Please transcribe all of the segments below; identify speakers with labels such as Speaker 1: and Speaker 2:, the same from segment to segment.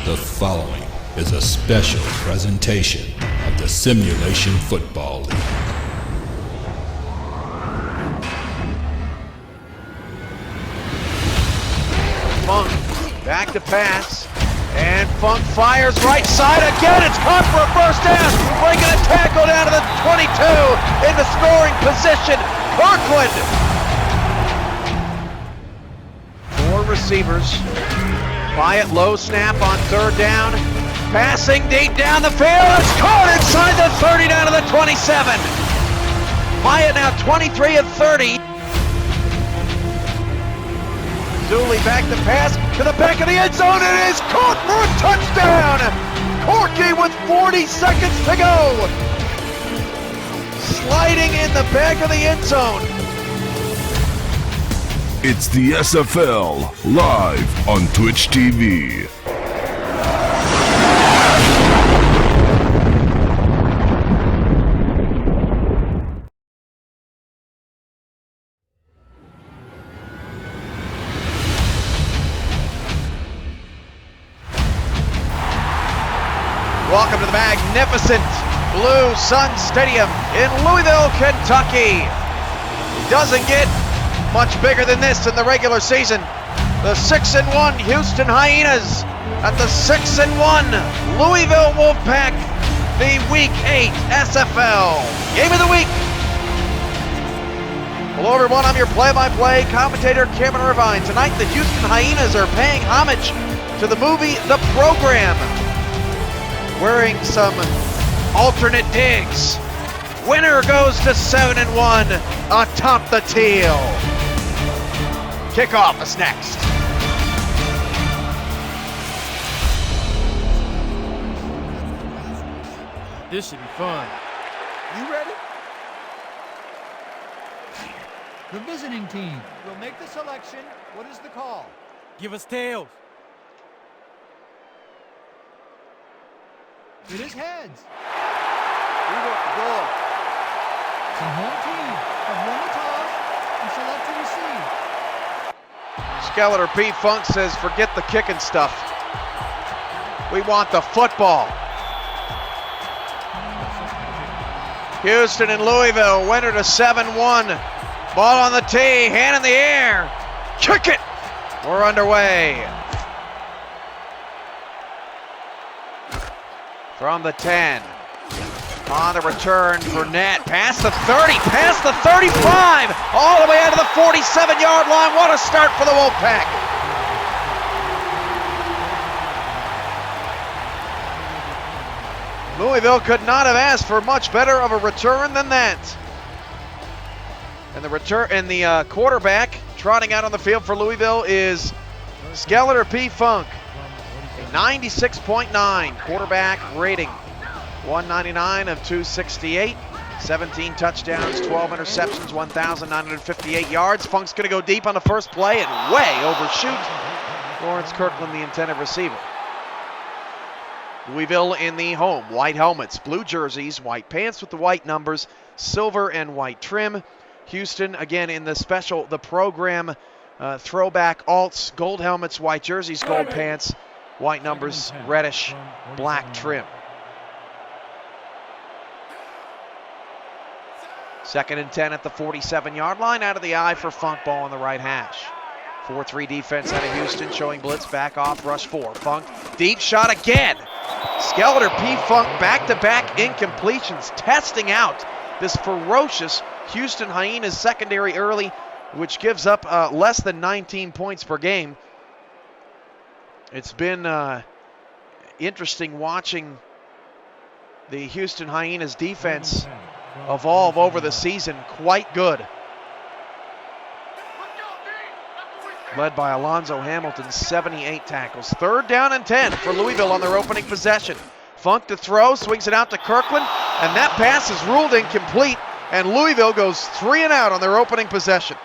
Speaker 1: The following is a special presentation of the Simulation Football League.
Speaker 2: Funk back to pass, and Funk fires right side again. It's caught for a first down, breaking a tackle down to the 22 in the scoring position. Kirkland. 4 receivers. Hyatt low snap on third down. Passing deep down the field. It's caught inside the 30 down to the 27. Hyatt now 23 of 30. Dooley back to pass to the back of the end zone. It is caught for a touchdown. Corky with 40 seconds to go. Sliding in the back of the end zone.
Speaker 3: It's the SFL live on Twitch TV.
Speaker 2: Welcome to the magnificent Blue Sun Stadium in Louisville, Kentucky. It doesn't get much bigger than this in the regular season. The 6-1 Houston Hyenas and the 6-1 Louisville Wolfpack, the Week 8 SFL Game of the Week. Hello everyone, I'm your play-by-play commentator, Cameron Irvine. Tonight the Houston Hyenas are paying homage to the movie The Program, wearing some alternate digs. Winner goes to 7-1 atop the teal. Kickoff is next.
Speaker 4: This should be fun.
Speaker 5: You ready?
Speaker 4: The visiting team will make the selection. What is the call? Give us tails. It is heads.
Speaker 5: We want the ball.
Speaker 4: The home team have won the toss and select to receive.
Speaker 2: Skeletor P. Funk says, forget the kicking stuff. We want the football. Houston and Louisville, winner to 7-1. Ball on the tee, hand in the air. Kick it. We're underway. From the 10. On the return for Net. Past the 30, past the 35. All the way out to the 47-yard line. What a start for the Wolfpack. Louisville could not have asked for much better of a return than that. And the quarterback trotting out on the field for Louisville is Skeletor P. Funk. 96.9 quarterback rating. 199 of 268. 17 touchdowns, 12 interceptions, 1,958 yards. Funk's going to go deep on the first play and way overshoot Lawrence Kirkland, the intended receiver. Louisville in the home. White helmets, blue jerseys, white pants with the white numbers, silver and white trim. Houston, again, in the program throwback alts, gold helmets, white jerseys, gold pants, white numbers, reddish, black trim. 2nd and 10 at the 47-yard line, out of the eye for Funk, ball on the right hash. 4-3 defense out of Houston, showing blitz, back off, rush 4. Funk, deep shot again. Skeletor P. Funk, back-to-back incompletions, testing out this ferocious Houston Hyenas secondary early, which gives up less than 19 points per game. It's been interesting watching the Houston Hyenas defense evolve over the season. Quite good. Led by Alonzo Hamilton, 78 tackles. 3rd down and 10 for Louisville on their opening possession. Funk to throw, swings it out to Kirkland, and that pass is ruled incomplete, and Louisville goes 3 and out on their opening possession.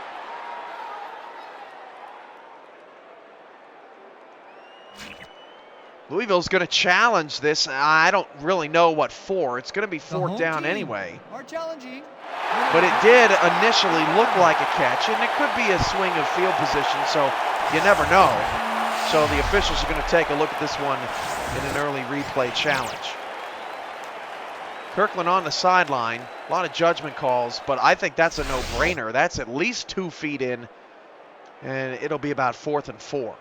Speaker 2: Louisville's going to challenge this. I don't really know what for. It's going to be 4th down anyway. But it did initially look like a catch, and it could be a swing of field position, so you never know. So the officials are going to take a look at this one in an early replay challenge. Kirkland on the sideline, a lot of judgment calls, but I think that's a no-brainer. That's at least 2 feet in, and it'll be about 4th and 4.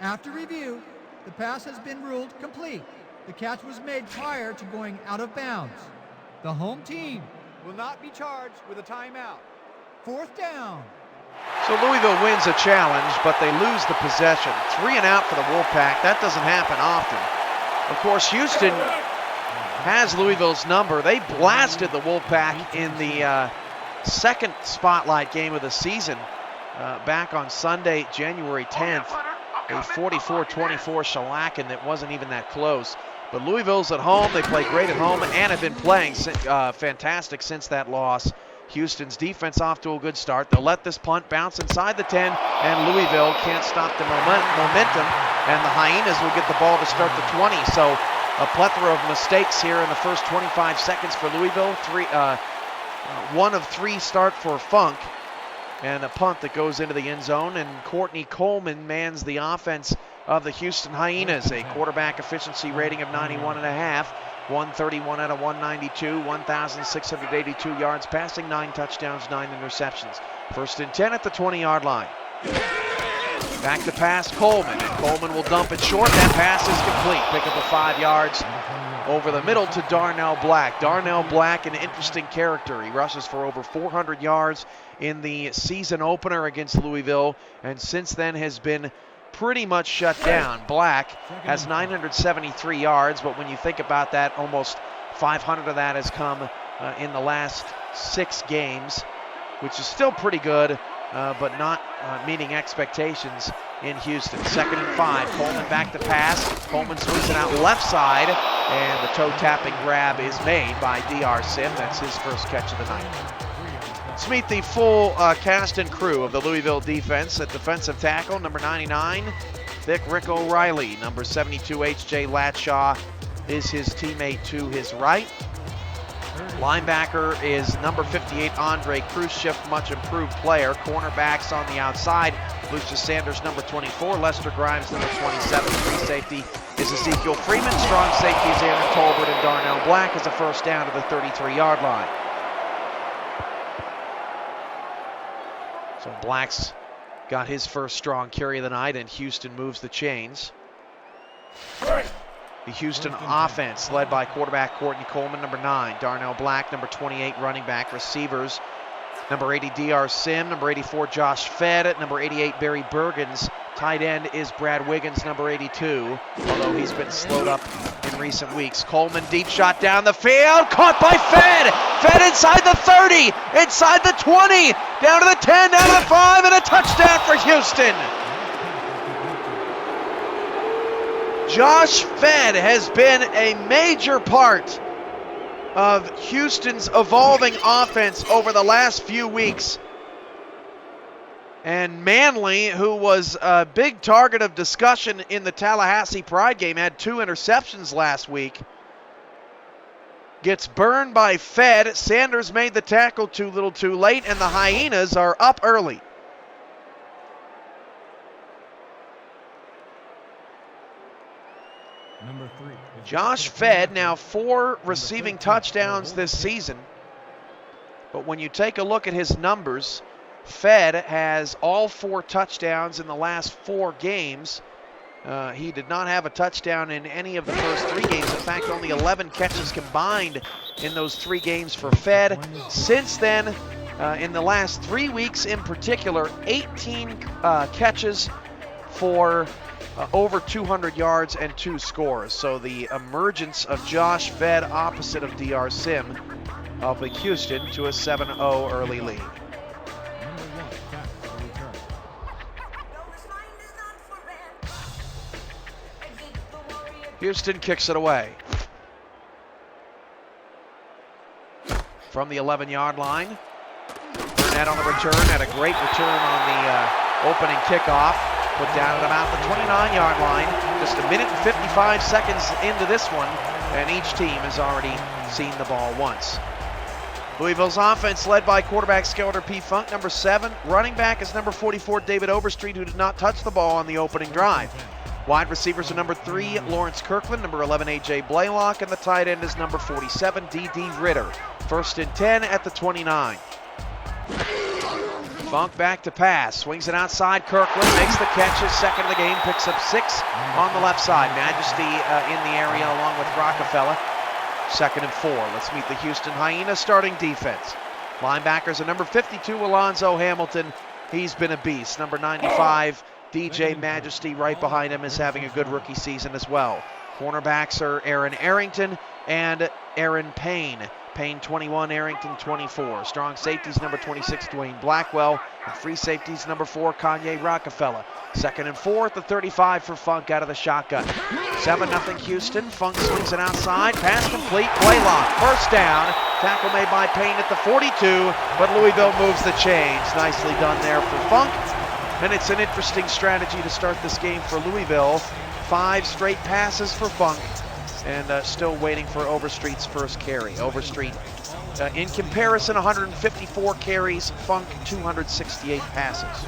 Speaker 4: After review, the pass has been ruled complete. The catch was made prior to going out of bounds. The home team will not be charged with a timeout. 4th down.
Speaker 2: So Louisville wins a challenge, but they lose the possession. 3 and out for the Wolfpack. That doesn't happen often. Of course, Houston has Louisville's number. They blasted the Wolfpack in the second spotlight game of the season back on Sunday, January 10th. A 44-24 shellacking that wasn't even that close. But Louisville's at home. They play great at home and have been playing fantastic since that loss. Houston's defense off to a good start. They'll let this punt bounce inside the 10, and Louisville can't stop the momentum, and the Hyenas will get the ball to start the 20. So a plethora of mistakes here in the first 25 seconds for Louisville. 1 of 3 start for Funk, and a punt that goes into the end zone, and Courtney Coleman mans the offense of the Houston Hyenas, a quarterback efficiency rating of 91.5, 131 out of 192, 1,682 yards passing, 9 touchdowns, 9 interceptions. 1st and 10 at the 20-yard line. Back to pass Coleman, and Coleman will dump it short. That pass is complete. Pick up a 5 yards over the middle to Darnell Black. Darnell Black, an interesting character. He rushes for over 400 yards in the season opener against Louisville, and since then has been pretty much shut down. Black has 973 yards, but when you think about that, almost 500 of that has come in the last 6 games, which is still pretty good, but not meeting expectations in Houston. 2nd and 5. Coleman back to pass. Coleman swings it out left side, and the toe-tapping grab is made by D.R. Sim. That's his first catch of the night. Let's meet the full cast and crew of the Louisville defense. At defensive tackle, number 99, Vic Rick O'Reilly. Number 72, H.J. Latshaw is his teammate to his right. Linebacker is number 58, Andre Khrushchev, much improved player. Cornerbacks on the outside, Lucius Sanders, number 24, Lester Grimes, number 27. Free safety is Ezekiel Freeman. Strong safety is Aaron Tolbert, and Darnell Black is a first down to the 33-yard line. So Black's got his first strong carry of the night, and Houston moves the chains. The Houston offense led by quarterback Courtney Coleman, number 9. Darnell Black, number 28, running back. Receivers, number 80, D.R. Sim. Number 84, Josh Fedd. Number 88, Barry Bergens. Tight end is Brad Wiggins, number 82, although he's been slowed up in recent weeks. Coleman, deep shot down the field, caught by Fedd. Fedd inside the 30, inside the 20, down to the 10, down to the 5, and a touchdown for Houston. Josh Fedd has been a major part of Houston's evolving offense over the last few weeks. And Manley, who was a big target of discussion in the Tallahassee Pride game, had 2 interceptions last week. Gets burned by Fedd. Sanders made the tackle too little too late, and the Hyenas are up early.
Speaker 4: Number 3.
Speaker 2: Josh Fedd, now 4 receiving touchdowns this season. But when you take a look at his numbers, Fedd has all 4 touchdowns in the last 4 games. He did not have a touchdown in any of the first 3 games. In fact, only 11 catches combined in those 3 games for Fedd. Since then, in the last 3 weeks in particular, 18 catches for over 200 yards and 2 scores. So the emergence of Josh Fedd opposite of D.R. Sim of the Houston to a 7-0 early lead. Houston kicks it away. From the 11-yard line. Burnett on the return, had a great return on the opening kickoff. Put down at about the 29-yard line. Just 1 minute and 55 seconds into this one, and each team has already seen the ball once. Louisville's offense led by quarterback Skelter P. Funk, number 7. Running back is number 44, David Overstreet, who did not touch the ball on the opening drive. Wide receivers are number 3, Lawrence Kirkland, number 11, A.J. Blaylock, and the tight end is number 47, D.D. Ritter. 1st and 10 at the 29. Funk back to pass, swings it outside. Kirkland makes the catch, his second of the game, picks up 6 on the left side. Majesty in the area along with Rockefeller. 2nd and 4. Let's meet the Houston Hyenas starting defense. Linebackers are number 52, Alonzo Hamilton. He's been a beast. Number 95, DJ Majesty, right behind him, is having a good rookie season as well. Cornerbacks are Aaron Arrington and Aaron Payne. Payne 21, Arrington 24. Strong safeties number 26, Dwayne Blackwell. And free safeties number 4, Kanye Rockefeller. 2nd and 4 at the 35 for Funk out of the shotgun. 7-0 Houston. Funk swings it outside. Pass complete. Blaylock. 1st down. Tackle made by Payne at the 42, but Louisville moves the chains. Nicely done there for Funk. And it's an interesting strategy to start this game for Louisville. 5 straight passes for Funk. And still waiting for Overstreet's first carry. Overstreet, in comparison, 154 carries, Funk 268 passes.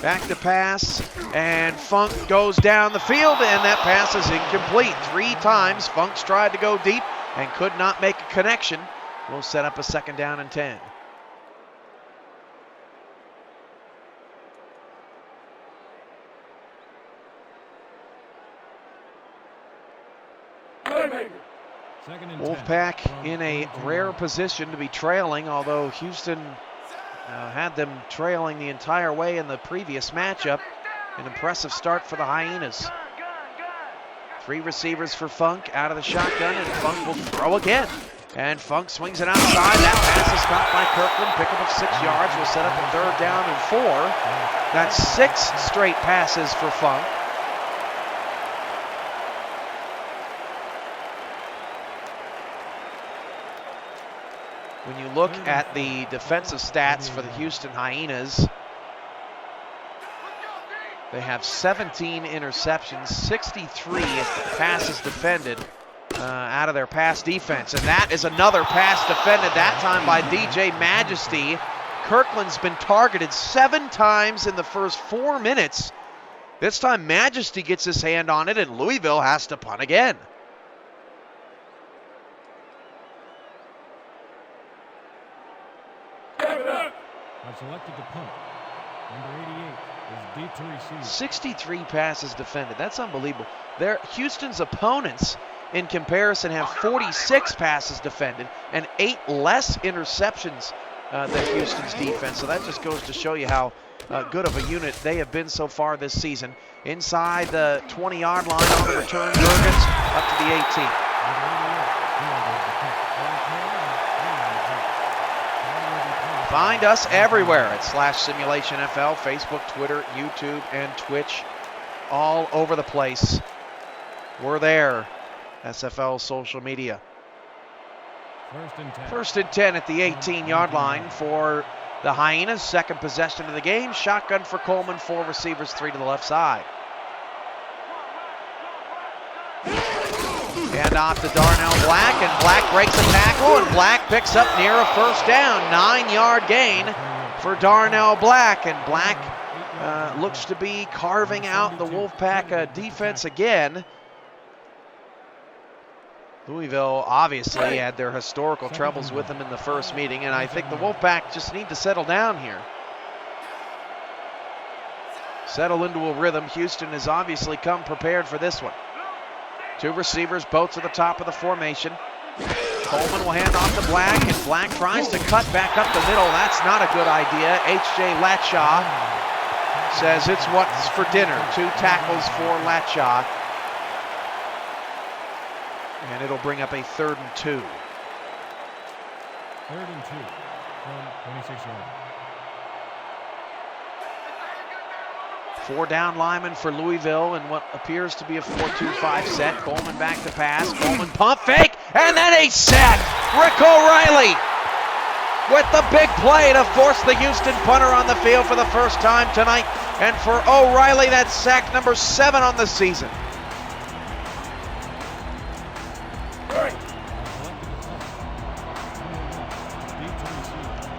Speaker 2: Back to pass, and Funk goes down the field, and that pass is incomplete. 3 times Funk's tried to go deep and could not make a connection. We'll set up a 2nd down and 10. Wolfpack in a rare position to be trailing, although Houston had them trailing the entire way in the previous matchup. An impressive start for the Hyenas. 3 receivers for Funk out of the shotgun, and Funk will throw again. And Funk swings it outside. That pass is caught by Kirkland. Pickup of 6 yards will set up a 3rd down and 4. That's 6 straight passes for Funk. When you look at the defensive stats for the Houston Hyenas, they have 17 interceptions, 63 passes defended out of their pass defense. And that is another pass defended, that time by DJ Majesty. Kirkland's been targeted 7 times in the first 4 minutes. This time Majesty gets his hand on it, and Louisville has to punt again.
Speaker 6: I've selected the punt. Number 88 is deep to receive.
Speaker 2: 63 passes defended. That's unbelievable. Houston's opponents, in comparison, have 46 passes defended and 8 less interceptions than Houston's defense. So that just goes to show you how good of a unit they have been so far this season. Inside the 20-yard line on the return, Jurgens up to the 18. Find us everywhere at /SimulationFL, Facebook, Twitter, YouTube, and Twitch. All over the place. We're there. SFL social media. 1st and 10 at the 18-yard line for the Hyenas. 2nd possession of the game. Shotgun for Coleman. 4 receivers, 3 to the left side. Hand off to Darnell Black, and Black breaks a tackle, and Black picks up near a 1st down. 9-yard gain for Darnell Black, and Black looks to be carving out the Wolfpack defense again. Louisville obviously had their historical troubles with them in the first meeting, and I think the Wolfpack just need to settle down here. Settle into a rhythm. Houston has obviously come prepared for this one. 2 receivers, both to the top of the formation. Coleman will hand off to Black, and Black tries to cut back up the middle. That's not a good idea. H.J. Latshaw says it's what's for dinner. 2 tackles for Latshaw. And it'll bring up a 3rd and 2.
Speaker 6: 3rd and 2 from 26 yards.
Speaker 2: 4 down linemen for Louisville in what appears to be a 4-2-5 set. Coleman back to pass. Coleman pump fake, and then a sack. Rick O'Reilly with the big play to force the Houston punter on the field for the first time tonight. And for O'Reilly, that's sack number 7 on the season.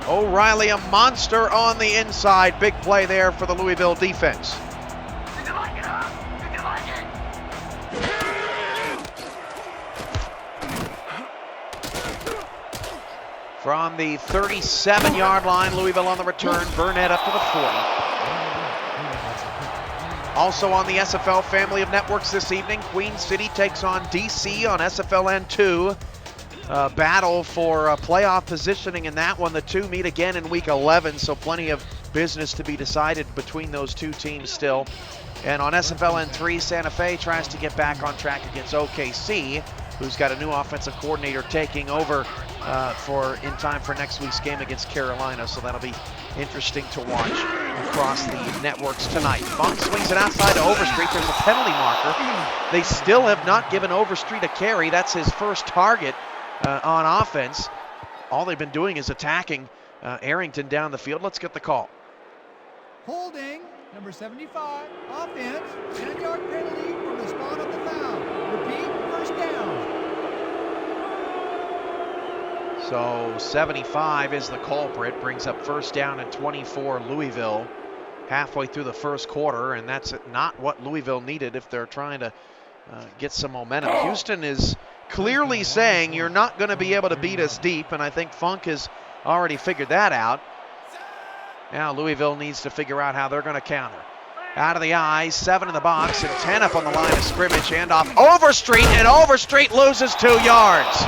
Speaker 2: O'Reilly, a monster on the inside. Big play there for the Louisville defense. From the 37-yard line, Louisville on the return. Burnett up to the 40. Also on the SFL family of networks this evening, Queen City takes on DC on SFLN2. Battle for playoff positioning in that one. The two meet again in week 11, so plenty of business to be decided between those two teams still. And on SFLN3, Santa Fe tries to get back on track against OKC, who's got a new offensive coordinator taking over in time for next week's game against Carolina, so that'll be interesting to watch across the networks tonight. Funk swings it outside to Overstreet. There's a penalty marker. They still have not given Overstreet a carry. That's his first target on offense. All they've been doing is attacking Arrington down the field. Let's get the call.
Speaker 4: Holding, number 75, offense, 10-yard penalty from the spot of the foul. Repeat, first down.
Speaker 2: So 75 is the culprit, brings up first down and 24 Louisville halfway through the first quarter, and that's not what Louisville needed if they're trying to get some momentum. Houston is clearly saying you're not going to be able to beat us deep, and I think Funk has already figured that out. Now Louisville needs to figure out how they're going to counter. Out of the eyes, 7 in the box, and 10 up on the line of scrimmage. Handoff Overstreet, and Overstreet loses 2 yards.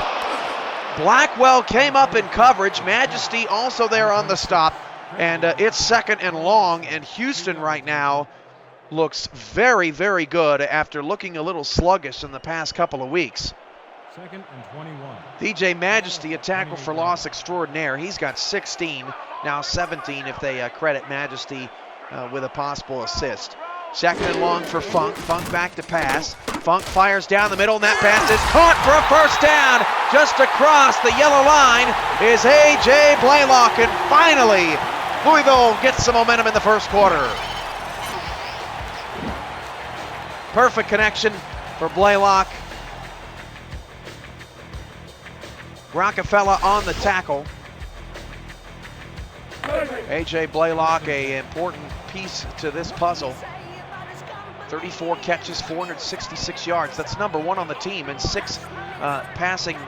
Speaker 2: Blackwell came up in coverage. Majesty also there on the stop, and it's second and long, and Houston right now looks very, very good after looking a little sluggish in the past couple of weeks.
Speaker 6: Second and 21.
Speaker 2: DJ Majesty, a tackle for loss extraordinaire. He's got 16, now 17 if they credit Majesty with a possible assist. Second and long for Funk. Funk back to pass. Funk fires down the middle, and that pass is caught for a first down. Just across the yellow line is A.J. Blaylock, and finally, Louisville gets some momentum in the first quarter. Perfect connection for Blaylock. Rockefeller on the tackle. A.J. Blaylock, an important piece to this puzzle. 34 catches, 466 yards. That's number 1 on the team, and 6 catching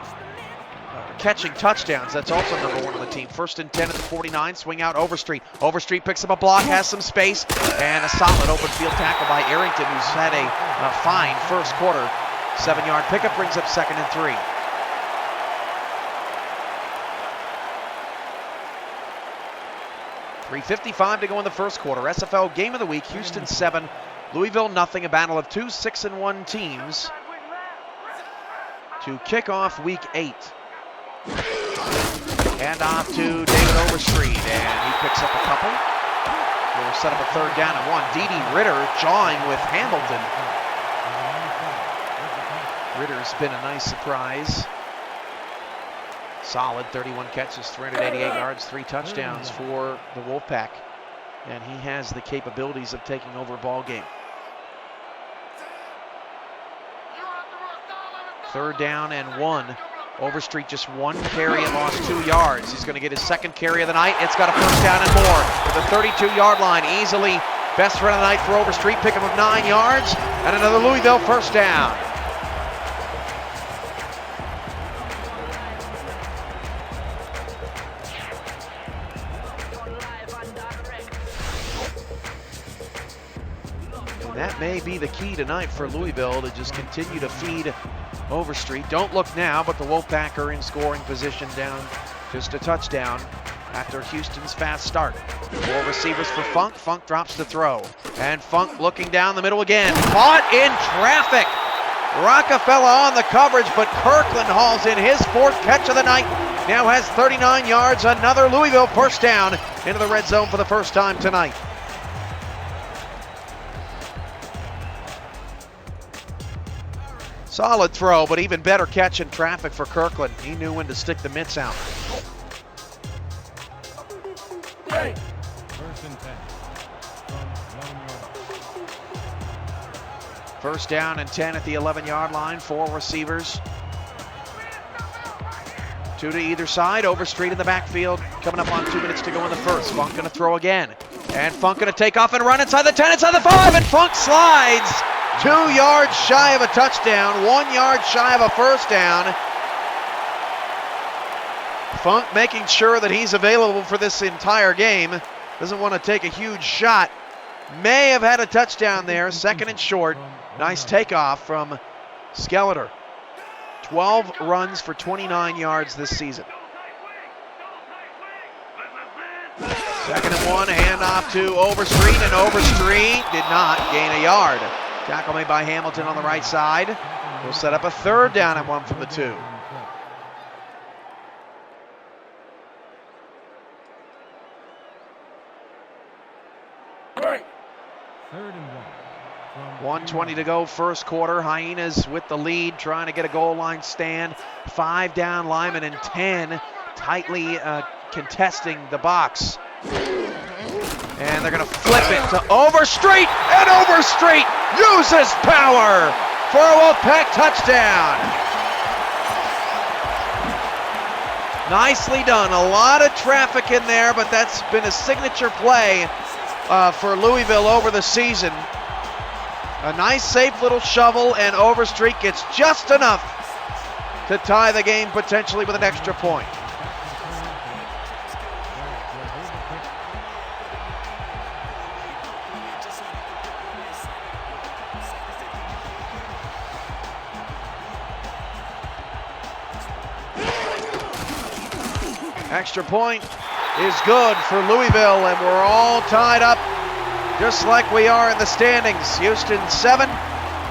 Speaker 2: touchdowns. That's also number 1 on the team. First and 10 at the 49. Swing out Overstreet. Overstreet picks up a block, has some space, and a solid open field tackle by Arrington, who's had a fine first quarter. 7-yard pickup brings up second and 3. .355 to go in the first quarter. SFL Game of the Week, Houston 7, Louisville nothing. A battle of 2 6-1 teams to kick off week 8. Hand off to David Overstreet, and he picks up a couple. We'll set up a third down and 1. Dede Ritter jawing with Hamilton. Ritter's been a nice surprise. Solid 31 catches, 388 yards, 3 touchdowns for the Wolfpack. And he has the capabilities of taking over a ball game. Third down and 1. Overstreet just 1 carry and lost 2 yards. He's going to get his second carry of the night. It's got a first down and more. To the 32-yard line, easily best run of the night for Overstreet. Pickup of 9 yards and another Louisville first down. That may be the key tonight for Louisville, to just continue to feed Overstreet. Don't look now, but the Wolfpack are in scoring position, down just a touchdown after Houston's fast start. 4 receivers for Funk. Funk drops the throw. And Funk looking down the middle again. Caught in traffic. Rockefeller on the coverage, but Kirkland hauls in his 4th catch of the night. Now has 39 yards. Another Louisville first down into the red zone for the first time tonight. Solid throw, but even better catch in traffic for Kirkland. He knew when to stick the mitts out.
Speaker 6: First and 10.
Speaker 2: First down and 10 at the 11-yard line. 4 receivers. 2 to either side. Overstreet in the backfield. coming up on 2 minutes to go in the first. Funk going to throw again. And Funk going to take off and run inside the 10, inside the 5, and Funk slides 2 yards shy of a touchdown, 1 yard shy of a first down. Funk making sure that he's available for this entire game. Doesn't want to take a huge shot. May have had a touchdown there, 2nd and short. Nice takeoff from Skeletor. 12 runs for 29 yards this season. 2nd and 1, handoff to Overstreet, and Overstreet did not gain a yard. Tackle made by Hamilton on the right side. We'll set up a 3rd down and 1 from the 2.
Speaker 6: Third and 1.
Speaker 2: 1:20 to go, first quarter. Hyenas with the lead, trying to get a goal line stand. 5 down linemen and 10 tightly contesting the box. And they're going to flip it to Overstreet, and Overstreet uses power for a Wolfpack touchdown. Nicely done. A lot of traffic in there, but that's been a signature play for Louisville over the season. A nice, safe little shovel, and Overstreet gets just enough to tie the game potentially with an extra point. Extra point is good for Louisville, and we're all tied up just like we are in the standings. Houston 7,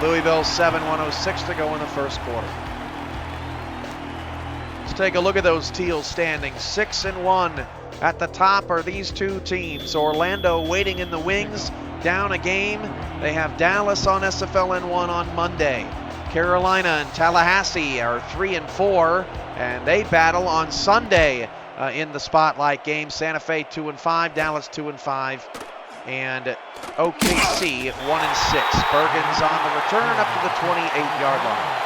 Speaker 2: Louisville 7, 106 to go in the first quarter. Let's take a look at those Teal standings. 6 and 1. At the top are these two teams. Orlando waiting in the wings, down a game. They have Dallas on SFLN1 on Monday. Carolina and Tallahassee are 3 and 4, and they battle on Sunday in the spotlight game. Santa Fe 2 and 5, Dallas 2 and 5, and OKC 1 and 6. Bergen's on the return up to the 28-yard line.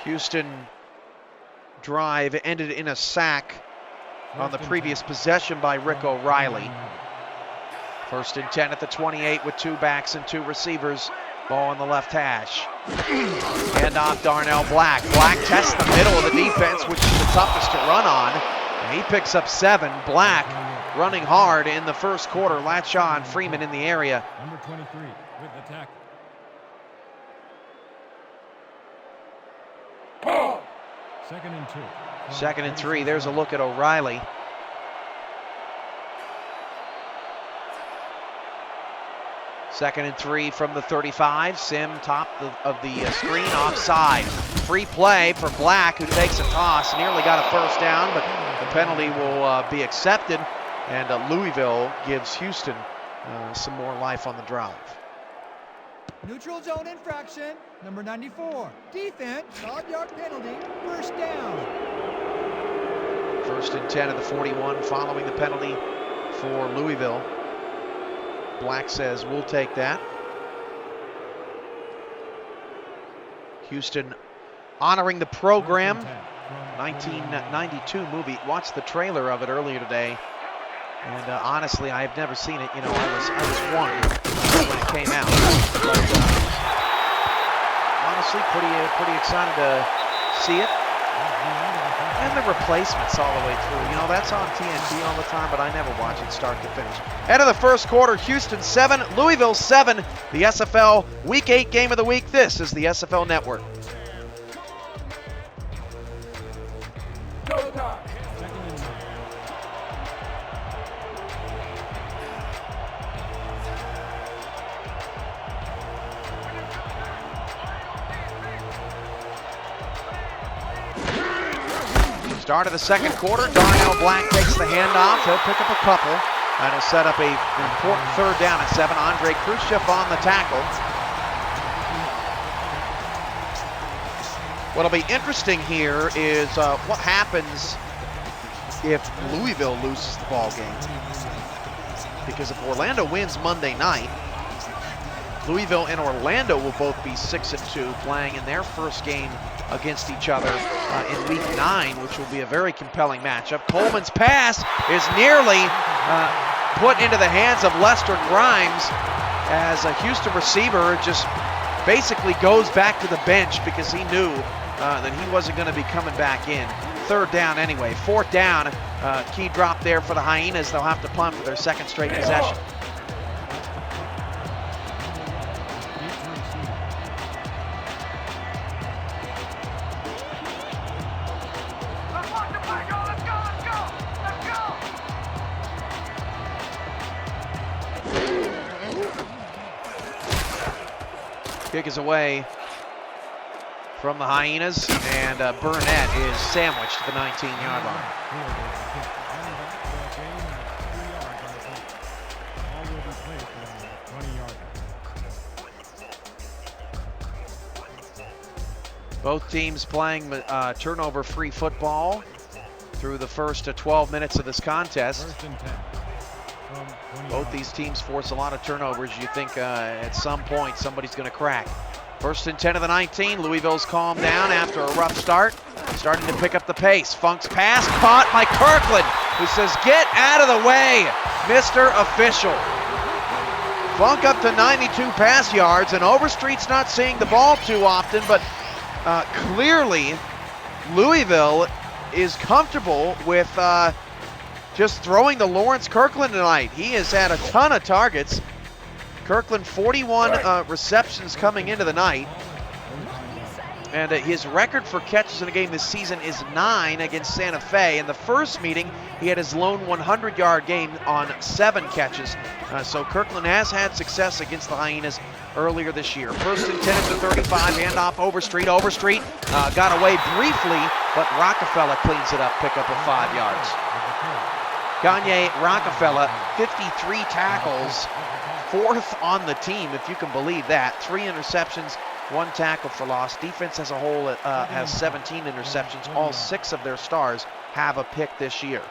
Speaker 2: Houston drive ended in a sack on the previous possession by Rick O'Reilly. 1st and 10 at the 28 with 2 backs and 2 receivers. Ball on the left hash. Handoff Darnell Black. Black tests the middle of the defense, which is the toughest to run on. And he picks up 7. Black running hard in the first quarter. Latshaw and Freeman in the area.
Speaker 6: Number 23 with the tackle. Second and 2.
Speaker 2: 2nd and 3. There's a look at O'Reilly. Second and 3 from the 35. Sim top of the screen, offside. Free play for Black, who takes a toss. Nearly got a first down, but the penalty will be accepted. And Louisville gives Houston some more life on the drive.
Speaker 4: Neutral zone infraction, number 94. Defense, 5-yard penalty, first down.
Speaker 2: 1st and 10 at the 41 following the penalty for Louisville. Black says, we'll take that. Houston honoring the program. 1992 movie. Watched the trailer of it earlier today. And honestly, I have never seen it. You know, I was 1 when it came out. But honestly, pretty excited to see it. And the replacements all the way through. You know, that's on TNT all the time, but I never watch it start to finish. End of the first quarter, Houston 7, Louisville 7. The SFL Week 8 game of the week. This is the SFL Network. Start of the second quarter, Darnell Black takes the handoff. He'll pick up a couple, and he'll set up an important 3rd down at 7. Andre Khrushchev on the tackle. What'll be interesting here is what happens if Louisville loses the ball game. Because if Orlando wins Monday night, Louisville and Orlando will both be 6-2, playing in their first game against each other in Week 9, which will be a very compelling matchup. Coleman's pass is nearly put into the hands of Lester Grimes as a Houston receiver just basically goes back to the bench because he knew that he wasn't going to be coming back in. Third down anyway. Fourth down, key drop there for the Hyenas. They'll have to punt for their second straight possession. Kick is away from the Hyenas, and Burnett is sandwiched to the 19-yard line. Both teams playing turnover-free football through the first 12 minutes of this contest. Both these teams force a lot of turnovers. You think at some point somebody's going to crack. First and 10 of the 19. Louisville's calmed down after a rough start. Starting to pick up the pace. Funk's pass caught by Kirkland, who says, "Get out of the way, Mr. Official." Funk up to 92 pass yards, and Overstreet's not seeing the ball too often, but clearly Louisville is comfortable with just throwing to Lawrence Kirkland tonight. He has had a ton of targets. Kirkland, 41 receptions coming into the night. And his record for catches in a game this season is 9 against Santa Fe. In the first meeting, he had his lone 100-yard game on 7 catches. So Kirkland has had success against the Hyenas earlier this year. First and 10 at the 35, handoff Overstreet. Overstreet got away briefly, but Rockefeller cleans it up, pick up of 5 yards. Gagne Rockefeller, 53 tackles, 4th on the team, if you can believe that. 3 interceptions, 1 tackle for loss. Defense as a whole has 17 interceptions. All 6 of their stars have a pick this year.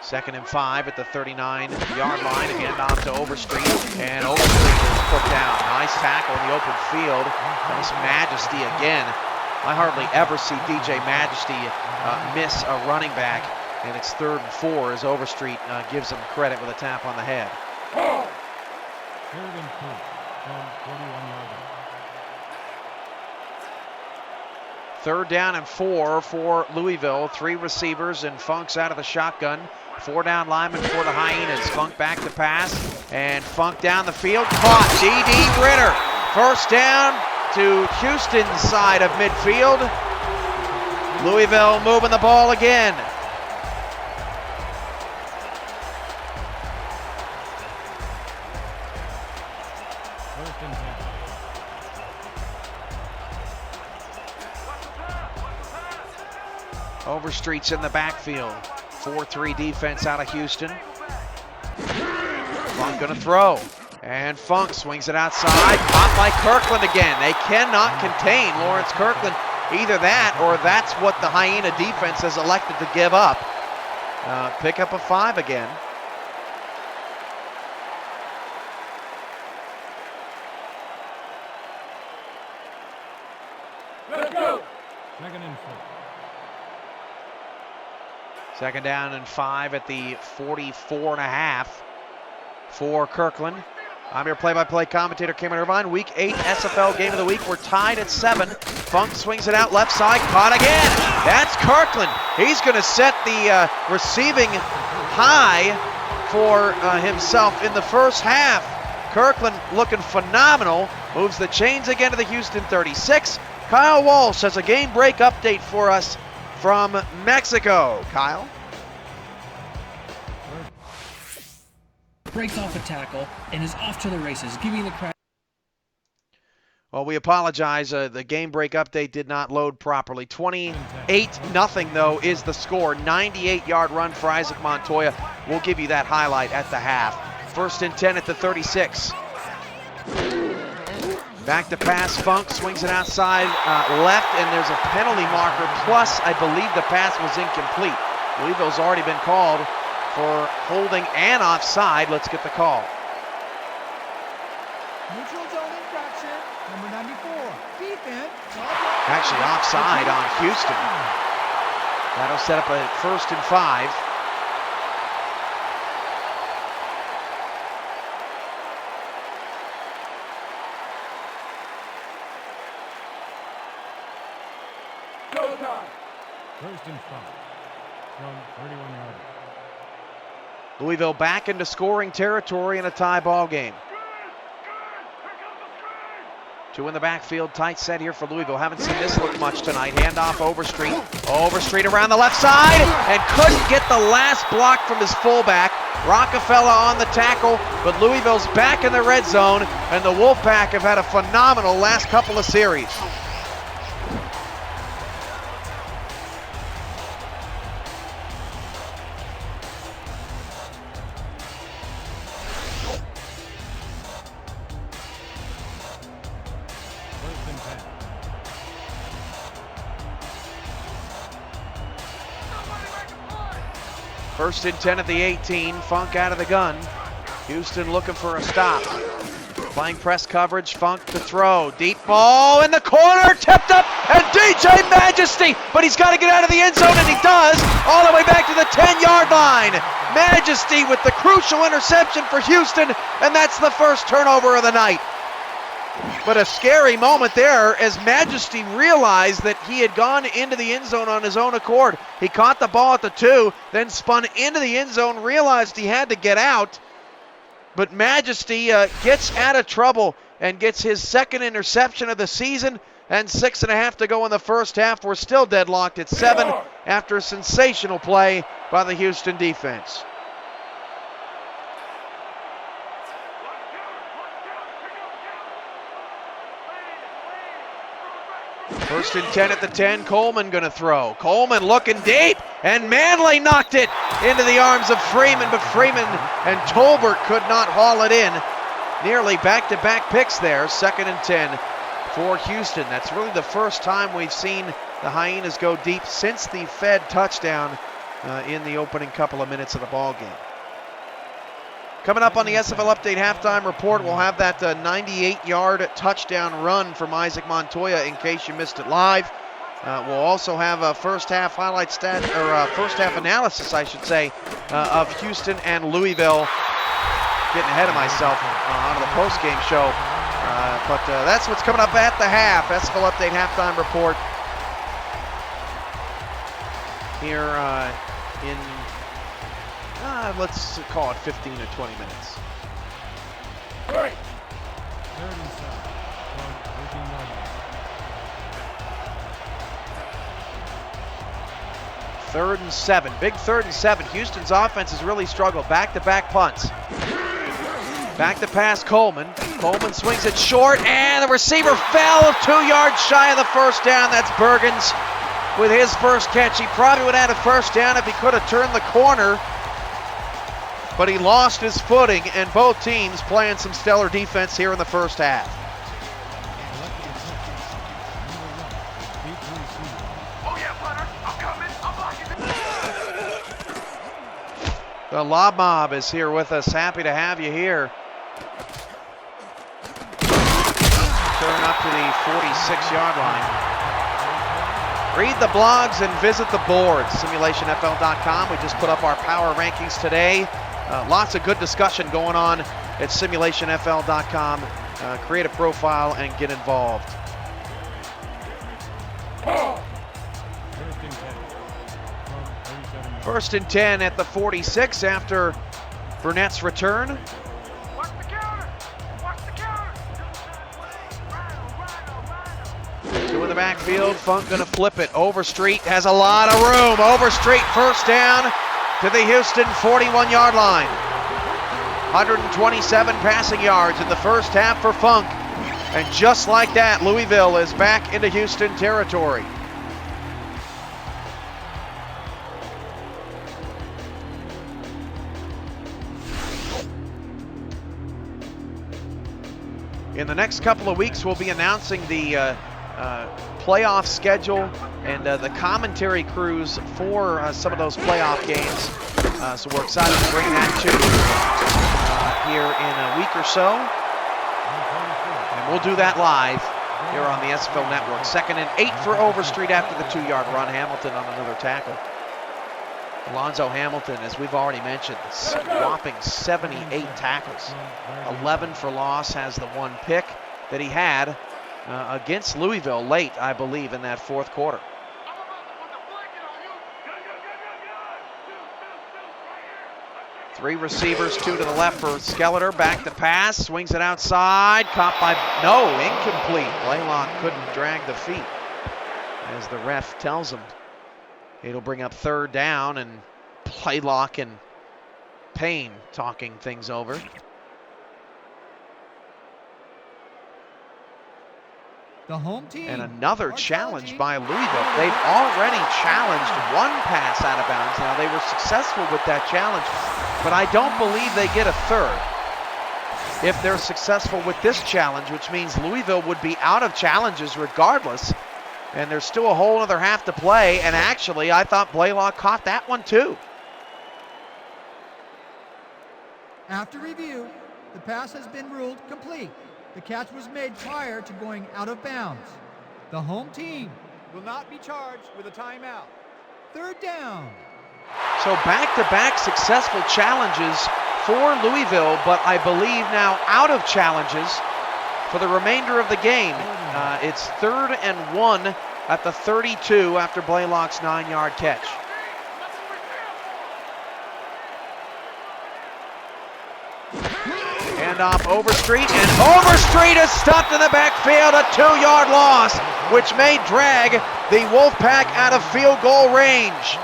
Speaker 2: Second and 5 at the 39-yard line. Handoff to Overstreet, and Overstreet is put down. Nice tackle in the open field. Nice Majesty again. I hardly ever see DJ Majesty miss a running back, and it's 3rd and 4 as Overstreet gives him credit with a tap on the head.
Speaker 6: 3rd and 2 from 41-yard line.
Speaker 2: 3rd down and 4 for Louisville. 3 receivers, and Funk's out of the shotgun. 4 down linemen for the Hyenas. Funk back to pass, and Funk down the field. Caught. D.D. Ritter. First down to Houston's side of midfield. Louisville moving the ball again.
Speaker 6: First and 10.
Speaker 2: Overstreet's in the backfield. 4-3 defense out of Houston. Funk gonna throw. And Funk swings it outside. Caught by Kirkland again. They cannot contain Lawrence Kirkland. Either that or that's what the Hyena defense has elected to give up. Pick up a 5 again.
Speaker 6: Let's go. 2nd and 4.
Speaker 2: 2nd down and 5 at the 44.5 for Kirkland. I'm your play-by-play commentator, Cameron Irvine. Week 8 SFL Game of the Week. We're tied at 7. Funk swings it out left side. Caught again. That's Kirkland. He's going to set the receiving high for himself in the first half. Kirkland looking phenomenal. Moves the chains again to the Houston 36. Kyle Walsh has a game break update for us from Mexico. Kyle?
Speaker 7: Breaks off a tackle and is off to the races, giving the crowd.
Speaker 2: Well, we apologize. The game break update did not load properly. 28-0 though is the score. 98-yard run for Isaac Montoya. We'll give you that highlight at the half. 1st and 10 at the 36. Back to pass. Funk swings it outside left, and there's a penalty marker. Plus, I believe the pass was incomplete. Louisville's already been called for holding and offside. Let's get the call.
Speaker 4: Neutral zone infraction, number 94. Defense.
Speaker 2: Actually offside on Houston. That'll set up a 1st and 5.
Speaker 6: First and 5 from 31 yards.
Speaker 2: Louisville back into scoring territory in a tie ball game. 2 in the backfield, tight set here for Louisville. Haven't seen this look much tonight. Handoff Overstreet. Overstreet around the left side and couldn't get the last block from his fullback. Rockefeller on the tackle, but Louisville's back in the red zone, and the Wolfpack have had a phenomenal last couple of series.
Speaker 6: First and 10.
Speaker 2: First and 10 at the 18. Funk out of the gun. Houston looking for a stop. Playing press coverage. Funk to throw. Deep ball in the corner. Tipped up. And DJ Majesty. But he's got to get out of the end zone, and he does. All the way back to the 10-yard line. Majesty with the crucial interception for Houston. And that's the first turnover of the night. But a scary moment there as Majesty realized that he had gone into the end zone on his own accord. He caught the ball at the 2, then spun into the end zone, realized he had to get out. But Majesty gets out of trouble and gets his 2nd interception of the season, and 6.5 to go in the first half. We're still deadlocked at 7 after a sensational play by the Houston defense. First and 10 at the 10. Coleman going to throw. Coleman looking deep, and Manley knocked it into the arms of Freeman, but Freeman and Tolbert could not haul it in. Nearly back-to-back picks there. 2nd and 10 for Houston. That's really the first time we've seen the Hyenas go deep since the Fed touchdown in the opening couple of minutes of the ball game. Coming up on the SFL Update halftime report, we'll have that 98-yard touchdown run from Isaac Montoya in case you missed it live. We'll also have a first half highlight stat, or first half analysis, I should say, of Houston and Louisville. Getting ahead of myself on the post-game show. But that's what's coming up at the half. SFL Update halftime report here in let's call it 15 to 20 minutes.
Speaker 6: 3rd and 7 from 13 yards.
Speaker 2: 3rd and 7. Big 3rd and 7. Houston's offense has really struggled. Back-to-back punts. Back to pass Coleman. Coleman swings it short, and the receiver fell 2 yards shy of the first down. That's Bergens with his first catch. He probably would have had a first down if he could have turned the corner. But he lost his footing, and both teams playing some stellar defense here in the first half. The Lob Mob is here with us. Happy to have you here. Turn up to the 46-yard line. Read the blogs and visit the boards. SimulationFL.com. We just put up our power rankings today. Lots of good discussion going on at SimulationFL.com. Create a profile and get involved. First and 10 at the 46 after Burnett's return. Two in the backfield. Funk going to flip it. Overstreet has a lot of room. Overstreet first down to the Houston 41-yard line. 127 passing yards in the first half for Funk. And just like that, Louisville is back into Houston territory. In the next couple of weeks, we'll be announcing the playoff schedule and the commentary crews for some of those playoff games. So we're excited to bring that to you here in a week or so. And we'll do that live here on the SFL Network. 2nd and 8 for Overstreet after the 2-yard run. Hamilton on another tackle. Alonzo Hamilton, as we've already mentioned, whopping 78 tackles. 11 for loss, has the 1 pick that he had against Louisville late, I believe, in that 4th quarter. Three receivers, 2 to the left for Skeletor. Back to pass, swings it outside, caught by, no, incomplete. Blaylock couldn't drag the feet, as the ref tells him. It'll bring up 3rd down, and Blaylock and Payne talking things over.
Speaker 4: The home team.
Speaker 2: And another challenge by Louisville. They've already challenged 1 pass out of bounds. Now, they were successful with that challenge, but I don't believe they get a 3rd if they're successful with this challenge, which means Louisville would be out of challenges regardless. And there's still a whole other half to play. And actually, I thought Blaylock caught that one too.
Speaker 4: After review, the pass has been ruled complete. The catch was made prior to going out of bounds. The home team
Speaker 5: Will not be charged with a timeout.
Speaker 4: 3rd down.
Speaker 2: So back-to-back successful challenges for Louisville, but I believe now out of challenges for the remainder of the game. It's 3rd and 1 at the 32 after Blaylock's 9-yard catch. Hand off Overstreet, and Overstreet is stopped in the backfield, a 2-yard loss, which may drag the Wolfpack out of field goal range.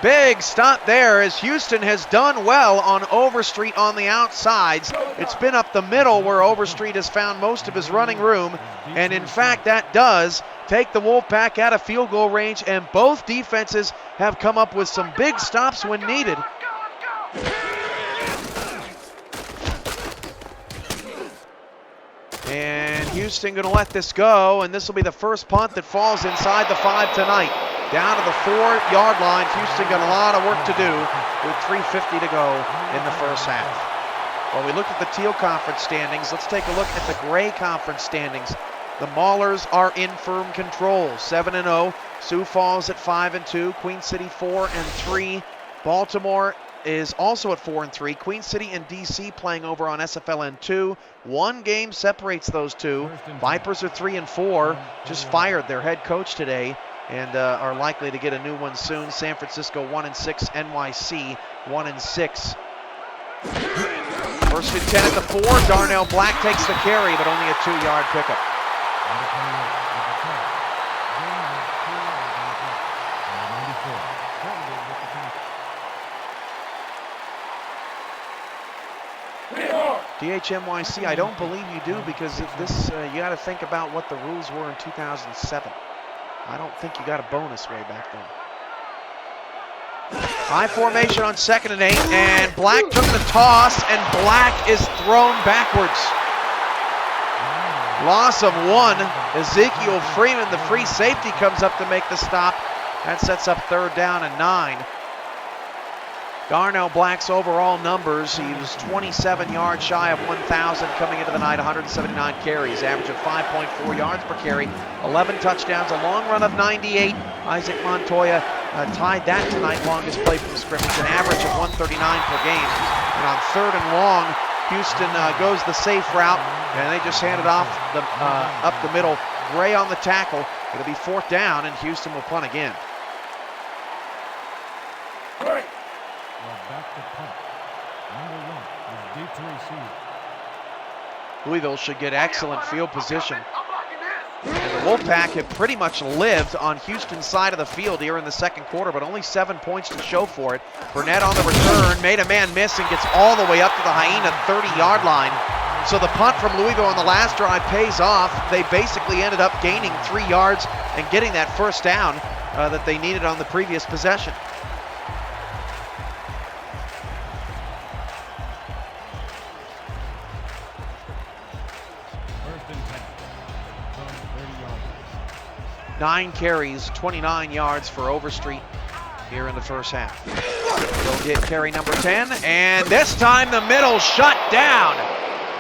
Speaker 2: Big stop there, as Houston has done well on Overstreet on the outsides. It's been up the middle where Overstreet has found most of his running room, and in fact that does take the Wolfpack out of field goal range, and both defenses have come up with some big stops when needed. And Houston going to let this go, and this will be the first punt that falls inside the 5 tonight. Down to the 4-yard line. Houston got a lot of work to do with 3:50 to go in the first half. Well, we looked at the Teal Conference standings. Let's take a look at the Gray Conference standings. The Maulers are in firm control, 7-0. Sioux Falls at 5-2. Queen City 4-3. Baltimore is also at 4-3. Queen City and DC playing over on SFLN 2. 1 game separates those two. Vipers are 3-4. Just fired their head coach today, and are likely to get a new one soon. San Francisco 1-6, NYC 1-6. 1st and 10 at the 4. Darnell Black takes the carry, but only a 2-yard pickup. DHNYC, I don't believe you do, because if this you got to think about what the rules were in 2007. I don't think you got a bonus way back then. High formation on 2nd and 8, and Black took the toss, and Black is thrown backwards. Loss of 1. Ezekiel Freeman, the free safety, comes up to make the stop. That sets up 3rd down and 9. Darnell Black's overall numbers, he was 27 yards shy of 1,000 coming into the night, 179 carries, average of 5.4 yards per carry, 11 touchdowns, a long run of 98. Isaac Montoya tied that tonight, longest play from scrimmage, an average of 139 per game. And on 3rd and long, Houston goes the safe route, and they just hand it off up the middle. Gray on the tackle. It'll be 4th down, and Houston will punt again.
Speaker 6: Back to punt. Number 1 is deep to receive.
Speaker 2: Louisville should get excellent field position. And the Wolfpack have pretty much lived on Houston's side of the field here in the 2nd quarter, but only 7 points to show for it. Burnett on the return, made a man miss and gets all the way up to the Hyena 30-yard line. So the punt from Louisville on the last drive pays off. They basically ended up gaining 3 yards and getting that 1st down that they needed on the previous possession. 9 carries, 29 yards for Overstreet here in the first half. He'll get carry number 10, and this time the middle shut down.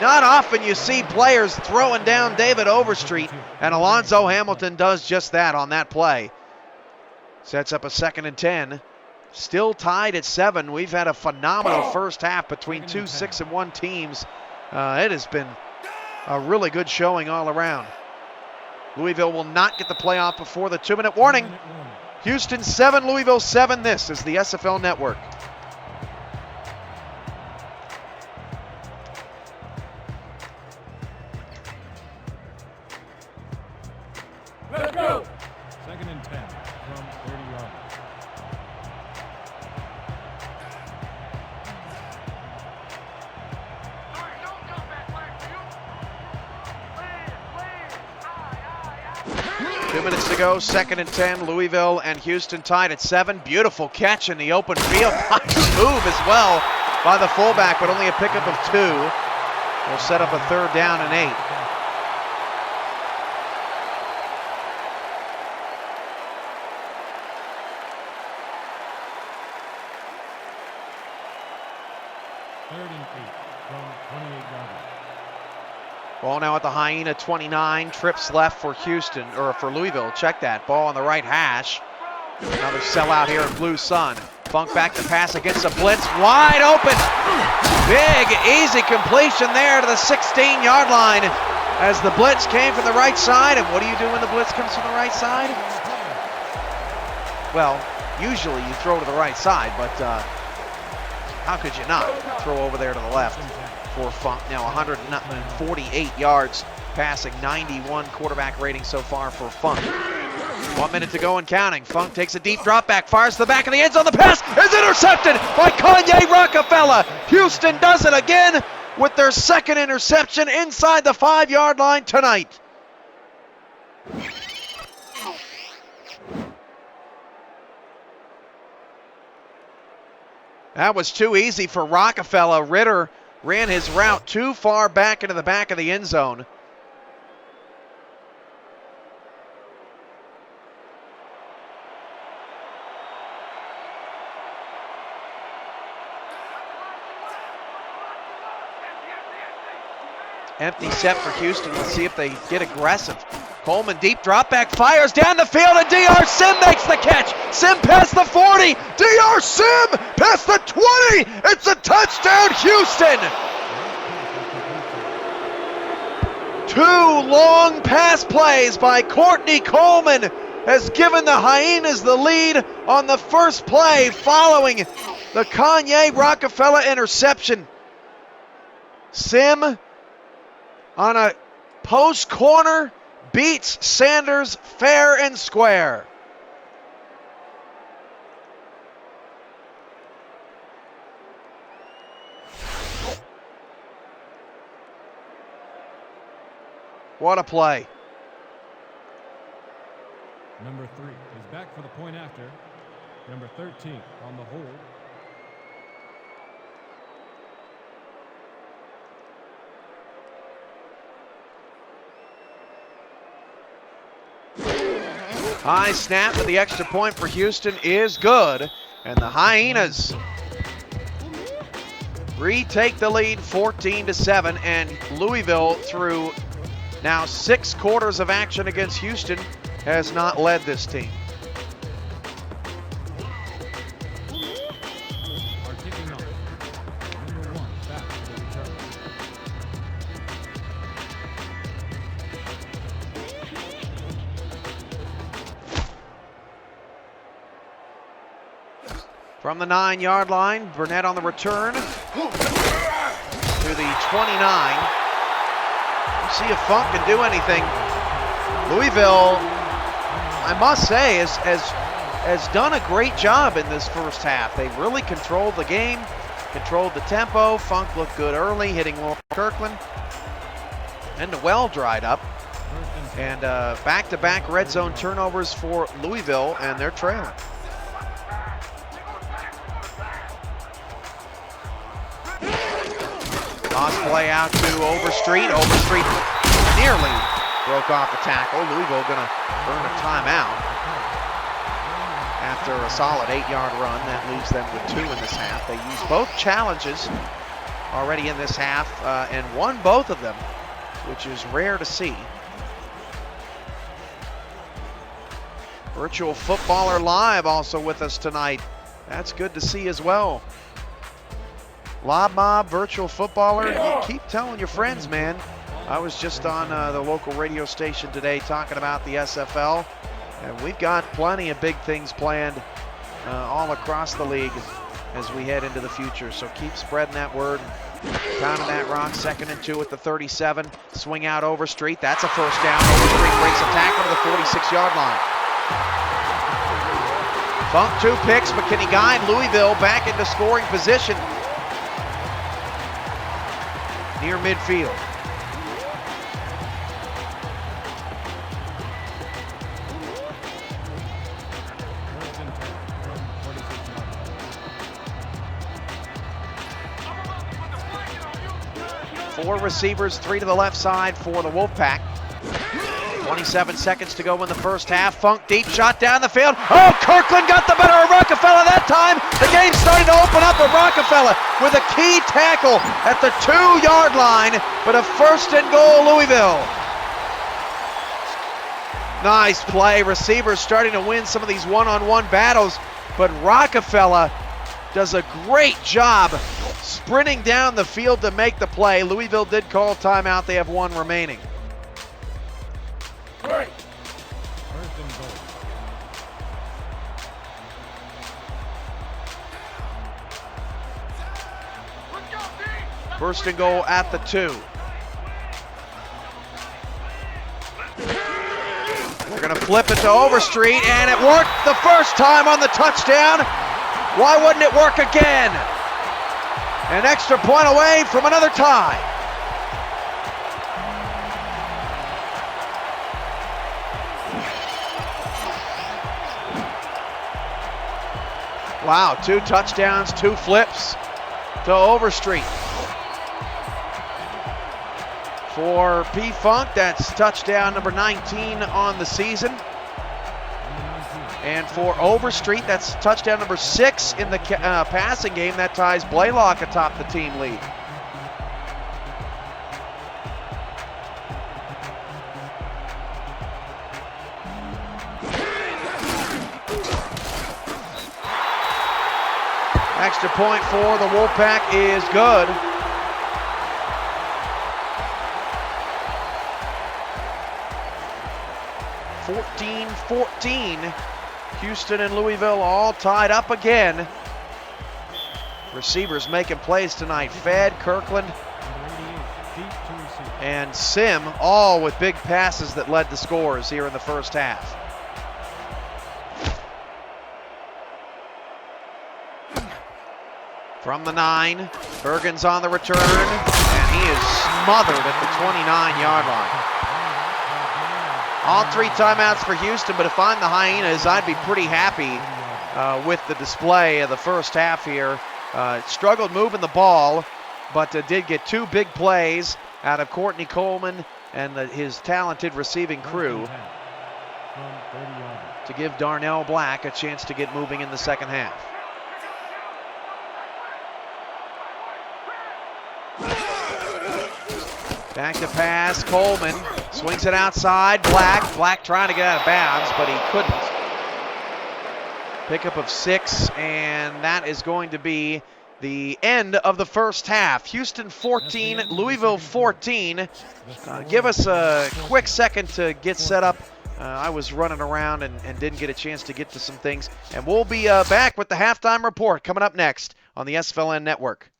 Speaker 2: Not often you see players throwing down David Overstreet, and Alonzo Hamilton does just that on that play. Sets up a 2nd and 10. Still tied at 7. We've had a phenomenal first half between two 6-1 teams. It has been a really good showing all around. Louisville will not get the playoff before the 2-minute warning. Houston 7, Louisville 7. This is the SFL Network.
Speaker 6: Let's go. 2nd and 10 from 30 yards.
Speaker 2: Two minutes to go, 2nd and 10. Louisville and Houston tied at 7. Beautiful catch in the open field. Nice move as well by the fullback, but only a pickup of 2. Will set up a 3rd down and 8. Ball now at the Hyena 29, trips left for Houston, or for Louisville. Check that, ball on the right hash. Another sellout here in Blue Sun. Funk back to pass against a blitz, wide open. Big, easy completion there to the 16-yard line as the blitz came from the right side. And what do you do when the blitz comes from the right side? Well, usually you throw to the right side, but how could you not throw over there to the left? For Funk, now 148 yards passing, 91 quarterback rating so far for Funk. 1 minute to go and counting. Funk takes a deep drop back, fires to the back of the end zone. The pass is intercepted by Kanye Rockefeller. Houston does it again with their 2nd interception inside the 5-yard line tonight. That was too easy for Rockefeller. Ritter ran his route too far back into the back of the end zone. Empty set for Houston. Let's see if they get aggressive. Coleman deep drop back, fires down the field, and DR Sim makes the catch. Sim past the 40. DR Sim past the 20. It's a touchdown, Houston. 2 long pass plays by Courtney Coleman has given the Hyenas the lead on the first play following the Kanye Rockefeller interception. Sim on a post corner beats Sanders fair and square. What a play.
Speaker 6: Number 3 is back for the point after. Number 13 on the hold.
Speaker 2: High snap, but the extra point for Houston is good. And the Hyenas retake the lead 14-7. And Louisville, through now 6 quarters of action against Houston, has not led this team. From the 9-yard line, Burnett on the return to the 29. We'll see if Funk can do anything. Louisville, I must say, has done a great job in this first half. They really controlled the game, controlled the tempo. Funk looked good early, hitting Laurel Kirkland. And the well dried up. And back-to-back red zone turnovers for Louisville, and they're trailing. Toss play out to Overstreet. Overstreet nearly Broke off the tackle. Louisville going to earn a timeout after a solid 8-yard run. That leaves them with 2 in this half. They used both challenges already in this half and won both of them, which is rare to see. Virtual Footballer Live also with us tonight. That's good to see as well. Lob Mob, Virtual Footballer, you keep telling your friends, man. I was just on the local radio station today talking about the SFL, and we've got plenty of big things planned all across the league as we head into the future. So keep spreading that word. Pounding that rock, 2nd and 2 at the 37. Swing out Overstreet. That's a first down. Overstreet breaks a tackle to the 46-yard line. Funk 2 picks. McKinney Guide Louisville back into scoring position near midfield. Four receivers, 3 to the left side for the Wolfpack. 27 seconds to go in the first half. Funk deep shot down the field. Oh, Kirkland got the better of Rockefeller that time. The game's starting to open up with Rockefeller with a key tackle at the 2-yard line, but a 1st and goal Louisville. Nice play. Receivers starting to win some of these one-on-one battles, but Rockefeller does a great job sprinting down the field to make the play. Louisville did call timeout. They have 1 remaining.
Speaker 6: First and goal.
Speaker 2: First and goal at the 2. They're going to flip it to Overstreet, and it worked the first time on the touchdown. Why wouldn't it work again? An extra point away from another tie. Wow, 2 touchdowns, 2 flips to Overstreet. For P. Funk, that's touchdown number 19 on the season. And for Overstreet, that's touchdown number 6 in the passing game. That ties Blaylock atop the team lead. Extra point for the Wolfpack is good. (14-14). Houston and Louisville all tied up again. Receivers making plays tonight. Fed, Kirkland, and Sim, all with big passes that led to scores here in the first half. From the 9, Bergen's on the return, and he is smothered at the 29-yard line. All 3 timeouts for Houston, but if I'm the Hyenas, I'd be pretty happy with the display of the first half here. Struggled moving the ball, but did get 2 big plays out of Courtney Coleman and his talented receiving crew to give Darnell Black a chance to get moving in the second half. Back to pass, Coleman swings it outside, Black trying to get out of bounds, but he couldn't. Pickup of 6, and that is going to be the end of the first half. Houston 14, Louisville 14. Give us a quick second to get set up. I was running around and didn't get a chance to get to some things. And we'll be back with the halftime report coming up next on the SFLN Network.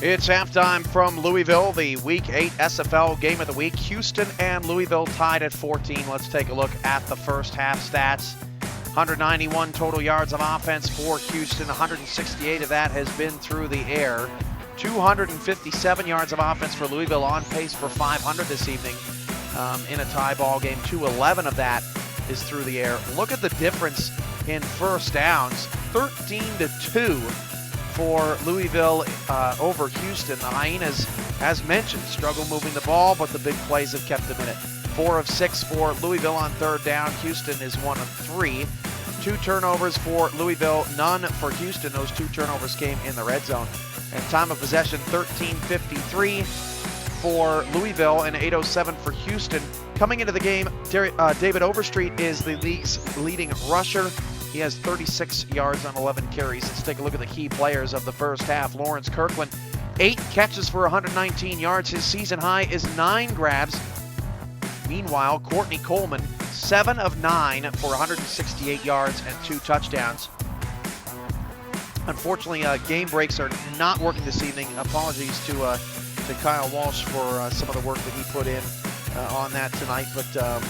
Speaker 2: It's halftime from Louisville, the Week 8 SFL Game of the Week. Houston and Louisville tied at 14. Let's take a look at the first half stats. 191 total yards of offense for Houston. 168 of that has been through the air. 257 yards of offense for Louisville, on pace for 500 this evening in a tie ball game. 211 of that is through the air. Look at the difference in first downs. 13-2 for Louisville over Houston. The Hyenas, as mentioned, struggle moving the ball, but the big plays have kept them in it. 4 of 6 for Louisville on third down. Houston is 1 of 3. 2 turnovers for Louisville, none for Houston. Those 2 turnovers came in the red zone. And time of possession, 13:53 for Louisville and 8:07 for Houston. Coming into the game, David Overstreet is the league's leading rusher. He has 36 yards on 11 carries. Let's take a look at the key players of the first half. Lawrence Kirkland, 8 catches for 119 yards. His season high is 9 grabs. Meanwhile, Courtney Coleman, 7 of 9 for 168 yards and 2 touchdowns. Unfortunately, game breaks are not working this evening. Apologies to Kyle Walsh for some of the work that he put in on that tonight. But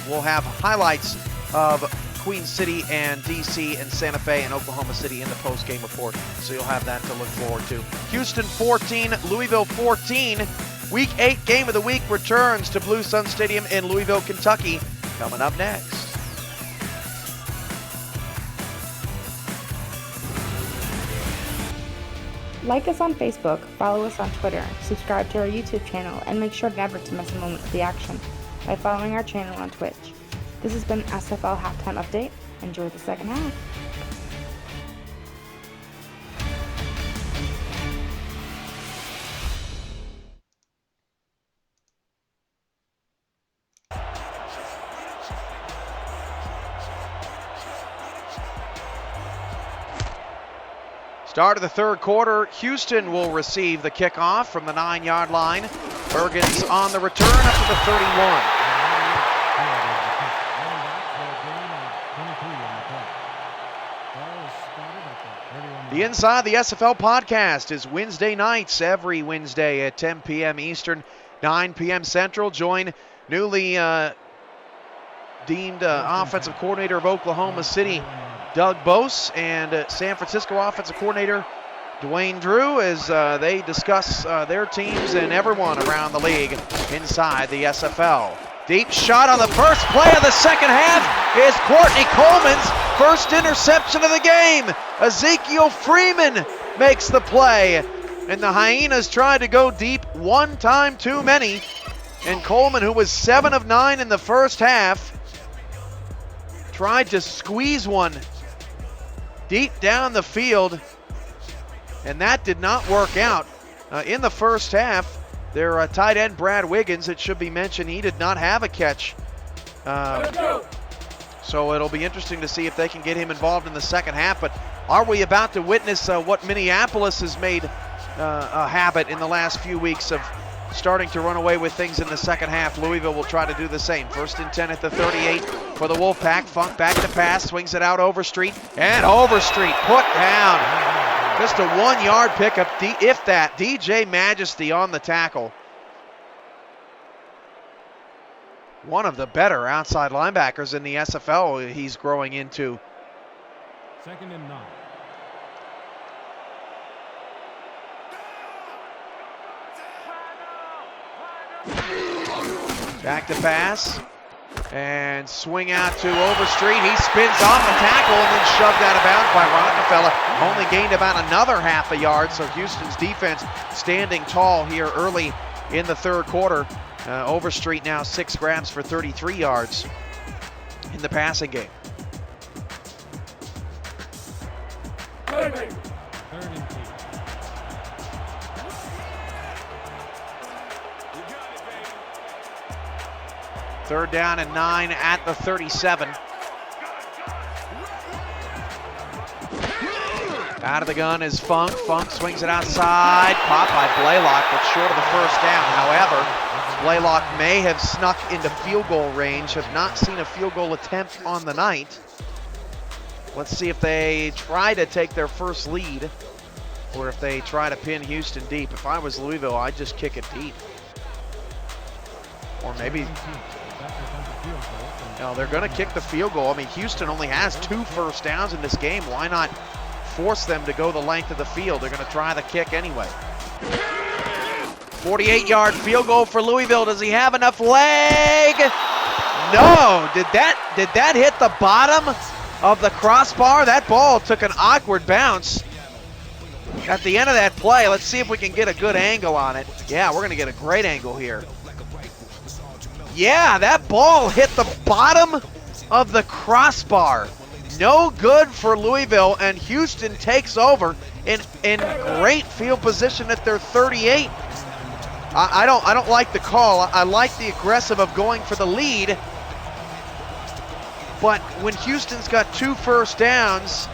Speaker 2: we'll have highlights of Queen City and DC and Santa Fe and Oklahoma City in the post-game report. So you'll have that to look forward to. Houston 14, Louisville 14. Week 8 Game of the Week returns to Blue Sun Stadium in Louisville, Kentucky. Coming up next.
Speaker 8: Like us on Facebook, follow us on Twitter, subscribe to our YouTube channel, and make sure never to miss a moment of the action by following our channel on Twitch. This has been SFL Halftime Update. Enjoy the second half.
Speaker 2: Start of the third quarter, Houston will receive the kickoff from the 9-yard line. Bergen's on the return up to the 31. The Inside the SFL podcast is Wednesday nights, every Wednesday at 10 p.m. Eastern, 9 p.m. Central. Join newly deemed offensive coordinator of Oklahoma City, Doug Bose, and San Francisco offensive coordinator Dwayne Drew as they discuss their teams and everyone around the league inside the SFL. Deep shot on the first play of the second half is Courtney Coleman's first interception of the game. Ezekiel Freeman makes the play, and the Hyenas tried to go deep one time too many, and Coleman, who was 7 of 9 in the first half, tried to squeeze one deep down the field, and that did not work out. In the first half, their tight end Brad Wiggins, it should be mentioned, he did not have a catch. So it'll be interesting to see if they can get him involved in the second half. But are we about to witness what Minneapolis has made a habit in the last few weeks of starting to run away with things in the second half? Louisville will try to do the same. 1st and 10 at the 38 for the Wolfpack. Funk back to pass, swings it out Overstreet, and Overstreet put down. Just a 1-yard pickup, if that. DJ Majesty on the tackle. One of the better outside linebackers in the SFL he's growing into.
Speaker 6: 2nd and 9.
Speaker 2: Back to pass. And swing out to Overstreet. He spins off the tackle and then shoved out of bounds by Rockefeller. Only gained about another half a yard, so Houston's defense standing tall here early in the third quarter. Overstreet now 6 grabs for 33 yards in the passing game.
Speaker 6: 3rd and 2.
Speaker 2: Third down and 9 at the 37. Out of the gun is Funk. Funk swings it outside. Caught by Blaylock, but short of the first down. However, Blaylock may have snuck into field goal range. Have not seen a field goal attempt on the night. Let's see if they try to take their first lead or if they try to pin Houston deep. If I was Louisville, I'd just kick it deep. Or maybe, no, they're going to kick the field goal. I mean, Houston only has 2 first downs in this game. Why not force them to go the length of the field? They're going to try the kick anyway. 48-yard field goal for Louisville. Does he have enough leg? No. Did that hit the bottom of the crossbar? That ball took an awkward bounce at the end of that play. Let's see if we can get a good angle on it. Yeah, we're going to get a great angle here. Yeah, that ball hit the bottom of the crossbar. No good for Louisville, and Houston takes over in great field position at their 38. I don't like the call. I like the aggressive of going for the lead. But when Houston's got 2 first downs,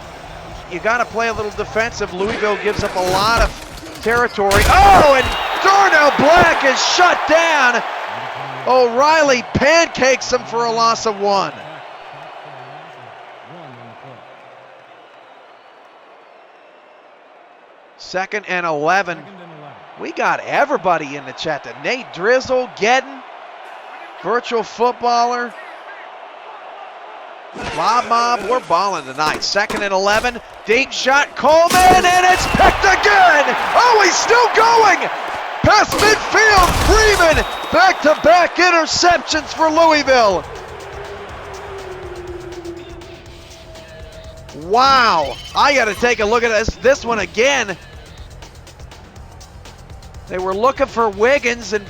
Speaker 2: you got to play a little defensive. Louisville gives up a lot of territory. Oh, and Darnell Black is shut down. O'Reilly pancakes him for a loss of 1. Second and 11. We got everybody in the chat. Nate Drizzle, Gedden, Virtual Footballer, Lob Mob, we're balling tonight. Second and 11, deep shot, Coleman, and it's picked again! Oh, he's still going! Past midfield, Freeman, back-to-back interceptions for Louisville. Wow, I gotta take a look at this one again. They were looking for Wiggins, and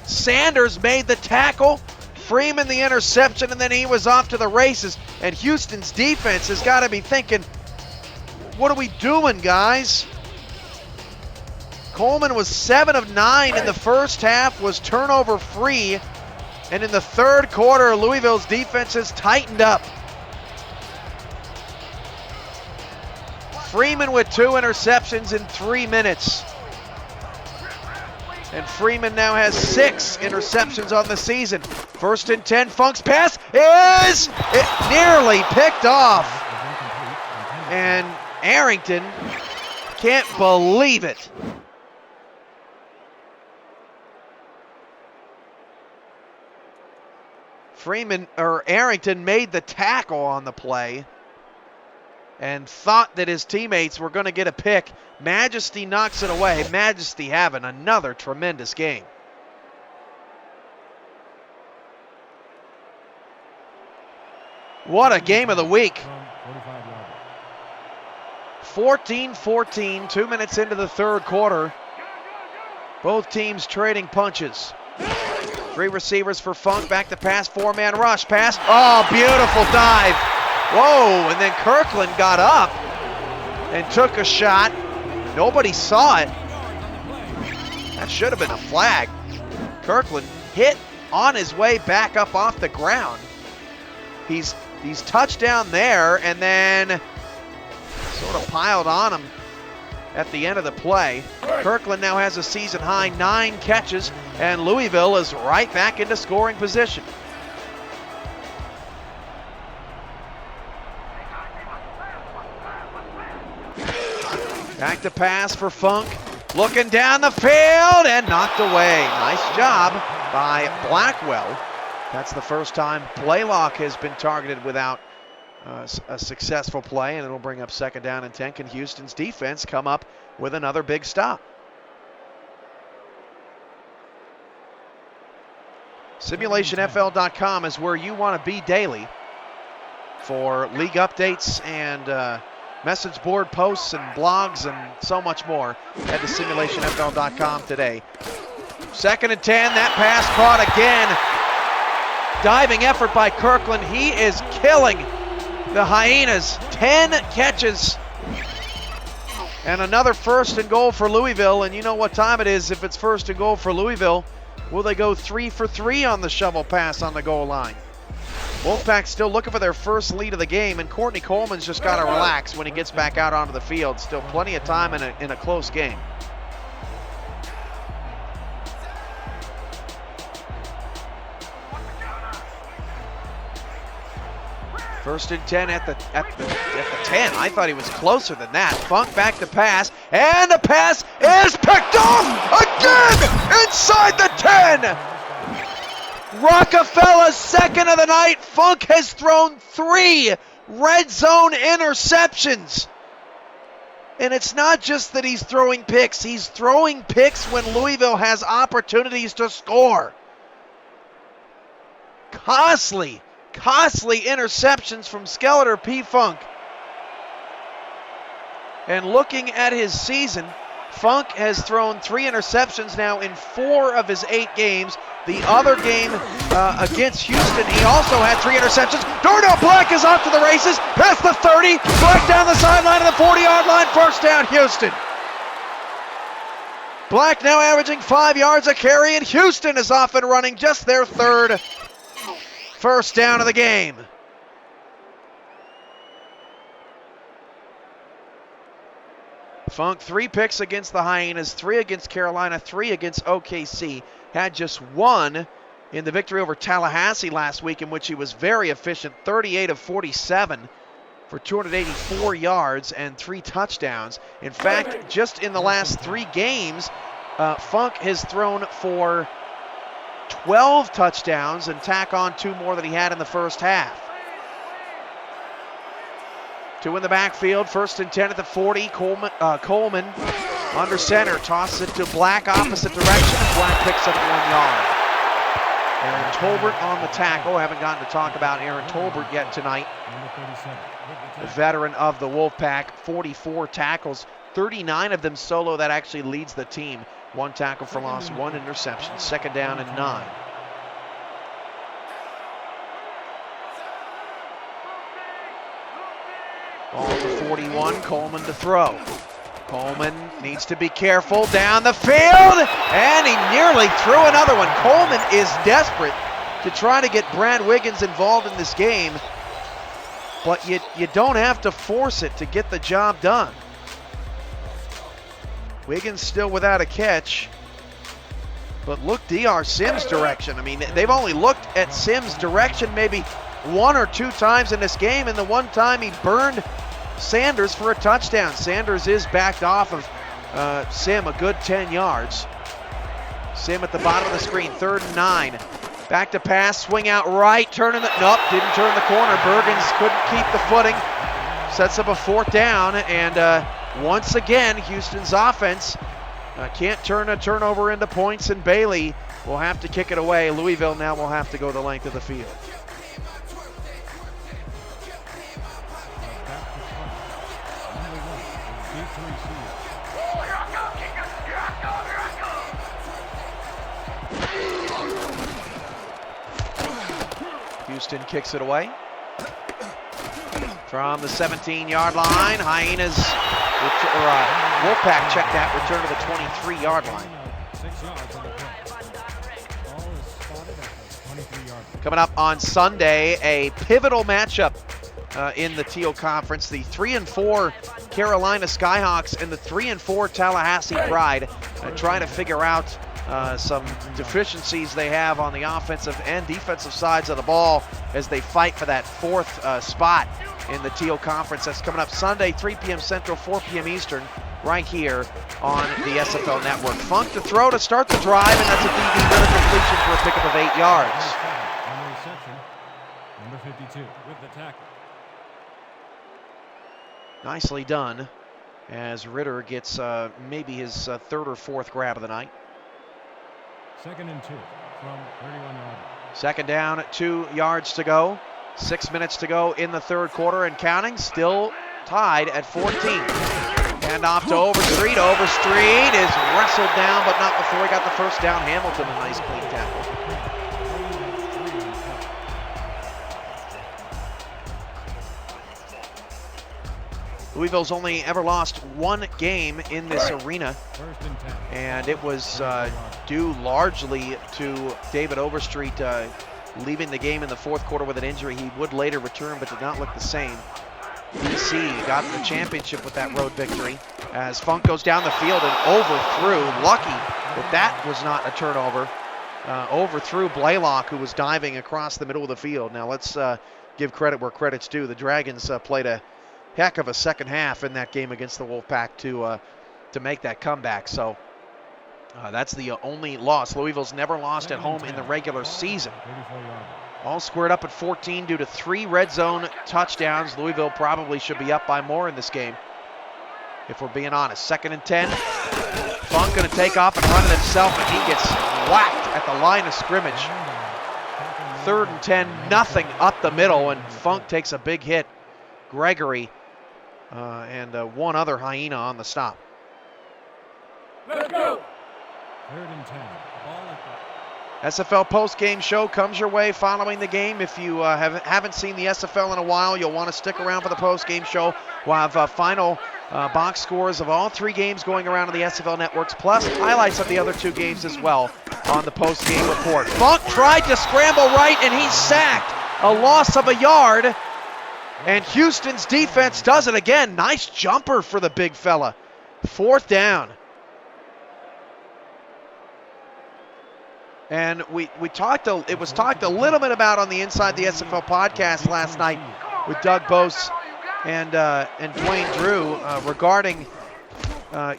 Speaker 2: Sanders made the tackle. Freeman the interception, and then he was off to the races. And Houston's defense has got to be thinking, what are we doing, guys? Coleman was 7 of 9 in the first half, was turnover free. And in the third quarter, Louisville's defense has tightened up. Freeman with 2 interceptions in 3 minutes. And Freeman now has 6 interceptions on the season. First and 10, Funk's pass is nearly picked off. And Arrington can't believe it. Arrington made the tackle on the play and thought that his teammates were going to get a pick. Majesty knocks it away. Majesty having another tremendous game. What a game of the week. 14-14, 2 minutes into the third quarter. Both teams trading punches. 3 receivers for Funk, back to pass, 4-man rush, pass. Oh, beautiful dive. Whoa, and then Kirkland got up and took a shot. Nobody saw it. That should have been a flag. Kirkland hit on his way back up off the ground. He's touchdown there, and then sort of piled on him at the end of the play. Kirkland now has a season high 9 catches, and Louisville is right back into scoring position. Back to pass for Funk, looking down the field and knocked away. Nice job by Blackwell. That's the first time Blaylock has been targeted without a successful play, and it'll bring up second down and 10. Can Houston's defense come up with another big stop? SimulationFL.com is where you want to be daily for league updates and message board posts and blogs and so much more. Head to SimulationFL.com today. Second and 10, that pass caught again. Diving effort by Kirkland. He is killing the Hyenas. 10 catches. And another first and goal for Louisville. And you know what time it is if it's first and goal for Louisville. Will they go 3 for 3 on the shovel pass on the goal line? Wolfpack still looking for their first lead of the game, and Courtney Coleman's just got to relax when he gets back out onto the field. Still plenty of time in a close game. First and 10 at the 10. I thought he was closer than that. Funk back to pass, and the pass is picked off again inside the 10. Rockefeller's second of the night. Funk has thrown 3 red zone interceptions. And it's not just that he's throwing picks. He's throwing picks when Louisville has opportunities to score. Costly interceptions from Skeletor P. Funk. And looking at his season, Funk has thrown 3 interceptions now in 4 of his 8 games. The other game against Houston, he also had 3 interceptions. Darnell Black is off to the races, past the 30, Black down the sideline of the 40-yard line, first down Houston. Black now averaging 5 yards a carry, and Houston is off and running, just their 3rd first down of the game. Funk 3 picks against the Hyenas, 3 against Carolina, 3 against OKC. Had just 1 in the victory over Tallahassee last week, in which he was very efficient, 38 of 47 for 284 yards and 3 touchdowns. In fact, just in the last 3 games, Funk has thrown for 12 touchdowns and tack on 2 more than he had in the first half. 2 in the backfield, first and 10 at the 40. Coleman under center, tosses it to Black opposite direction, and Black picks up 1 yard. Aaron Tolbert on the tackle. Haven't gotten to talk about Aaron Tolbert yet tonight. The veteran of the Wolfpack, 44 tackles, 39 of them solo. That actually leads the team. 1 tackle for loss, 1 interception, second down and 9. Ball to 41, Coleman to throw. Coleman needs to be careful down the field, and he nearly threw another one. Coleman is desperate to try to get Brad Wiggins involved in this game, but you don't have to force it to get the job done. Wiggins still without a catch, but look DR Sims' direction. I mean, they've only looked at Sims' direction maybe 1 or 2 times in this game, and the one time he burned Sanders for a touchdown. Sanders is backed off of Sim a good 10 yards. Sim at the bottom of the screen, 3rd and 9. Back to pass, swing out right, turning the, nope, didn't turn the corner. Bergens couldn't keep the footing. Sets up a 4th down, and once again, Houston's offense can't turn a turnover into points, and Bailey will have to kick it away. Louisville now will have to go the length of the field. Houston kicks it away from the 17-yard line. Hyenas, Wolfpack check that, return to the 23-yard line.
Speaker 6: 6 yards on the play. Ball is spotted at the 23-yard line.
Speaker 2: Coming up on Sunday, a pivotal matchup in the Teal Conference. The 3-4 Carolina Skyhawks and the 3-4 Tallahassee Pride trying to figure out some deficiencies they have on the offensive and defensive sides of the ball as they fight for that 4th spot in the Teal Conference. That's coming up Sunday, 3 p.m. Central, 4 p.m. Eastern, right here on the SFL Network. Funk to throw to start the drive, and that's a DB with a completion for a pickup of 8 yards.
Speaker 6: On the reception, number 52 with the tackle.
Speaker 2: Nicely done as Ritter gets maybe his 3rd or 4th grab of the night.
Speaker 6: 2nd and 2 from 31 yards.
Speaker 2: Second down, 2 yards to go. 6 minutes to go in the 3rd quarter and counting. Still tied at 14. Hand off to Overstreet. Overstreet is wrestled down, but not before he got the first down. Hamilton, a nice clean tackle. Louisville's only ever lost 1 game in this arena, and it was due largely to David Overstreet leaving the game in the 4th quarter with an injury. He would later return, but did not look the same. BC got the championship with that road victory as Funk goes down the field and overthrew. Lucky that was not a turnover. Overthrew Blaylock, who was diving across the middle of the field. Now let's give credit where credit's due. The Dragons played a heck of a second half in that game against the Wolfpack to make that comeback. So that's the only loss. Louisville's never lost at home in the regular season. All squared up at 14 due to 3 red zone touchdowns. Louisville probably should be up by more in this game, if we're being honest. 2nd and 10. Funk going to take off and run it himself, and he gets whacked at the line of scrimmage. 3rd and 10, nothing up the middle, and Funk takes a big hit. Gregory and one other Hyena on the stop.
Speaker 6: Let's go. 3rd and 10. Ball at the
Speaker 2: SFL post-game show comes your way following the game. If you haven't seen the SFL in a while, you'll want to stick around for the post-game show. We'll have final box scores of all 3 games going around on the SFL networks, plus highlights of the other 2 games as well on the post-game report. Funk tried to scramble right, and he's sacked. A loss of a yard, and Houston's defense does it again. Nice jumper for the big fella. 4th down. And it was talked a little bit about on the Inside the SFL podcast last night with Doug Bose and Dwayne Drew regarding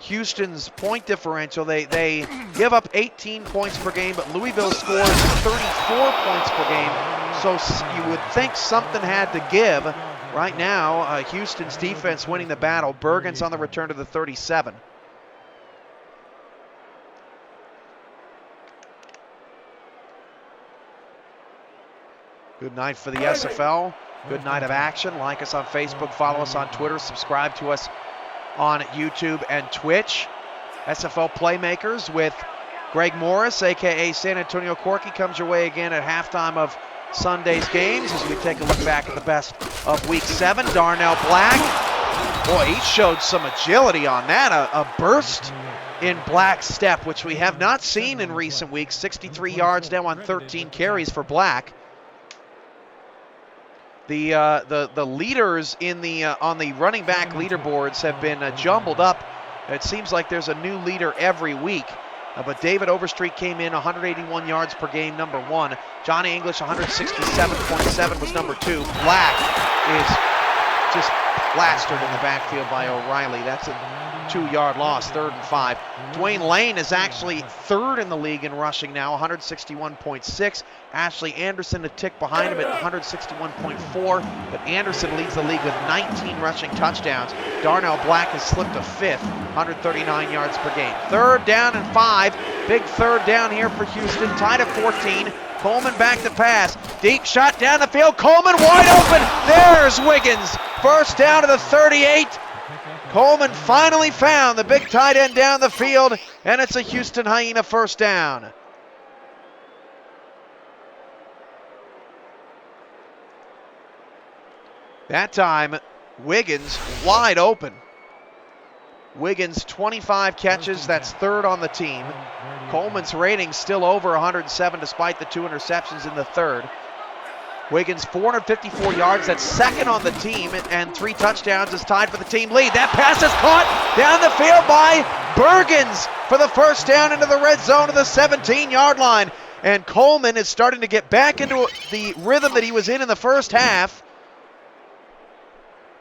Speaker 2: Houston's point differential. They give up 18 points per game, but Louisville scores 34 points per game. So you would think something had to give. Right now, Houston's defense winning the battle. Bergen's on the return to the 37. Good night for the SFL. Good night of action. Like us on Facebook, follow us on Twitter, subscribe to us on YouTube and Twitch. SFL Playmakers with Greg Morris, a.k.a. San Antonio Corky, comes your way again at halftime of Sunday's games as we take a look back at the best of Week 7. Darnell Black, boy, he showed some agility on that, a burst in Black's step, which we have not seen in recent weeks. 63 yards now on 13 carries for Black. The leaders in on the running back leaderboards have been jumbled up. It seems like there's a new leader every week. But David Overstreet came in 181 yards per game, number 1. Johnny English, 167.7 was number 2. Black is just plastered in the backfield by O'Reilly. That's a 2-yard loss, 3rd and 5. Dwayne Lane is actually 3rd in the league in rushing now, 161.6. Ashley Anderson a tick behind him at 161.4, but Anderson leads the league with 19 rushing touchdowns. Darnell Black has slipped to 5th, 139 yards per game. 3rd down and 5. Big 3rd down here for Houston, tied at 14. Coleman back to pass. Deep shot down the field. Coleman wide open. There's Wiggins. 1st down to the 38. Coleman finally found the big tight end down the field, and it's a Houston Hyena 1st down. That time, Wiggins wide open. Wiggins 25 catches, that's 3rd on the team. Coleman's rating still over 107 despite the 2 interceptions in the 3rd. Wiggins 454 yards, that's 2nd on the team, and 3 touchdowns is tied for the team lead. That pass is caught down the field by Bergens for the 1st down into the red zone of the 17-yard line. And Coleman is starting to get back into the rhythm that he was in the first half.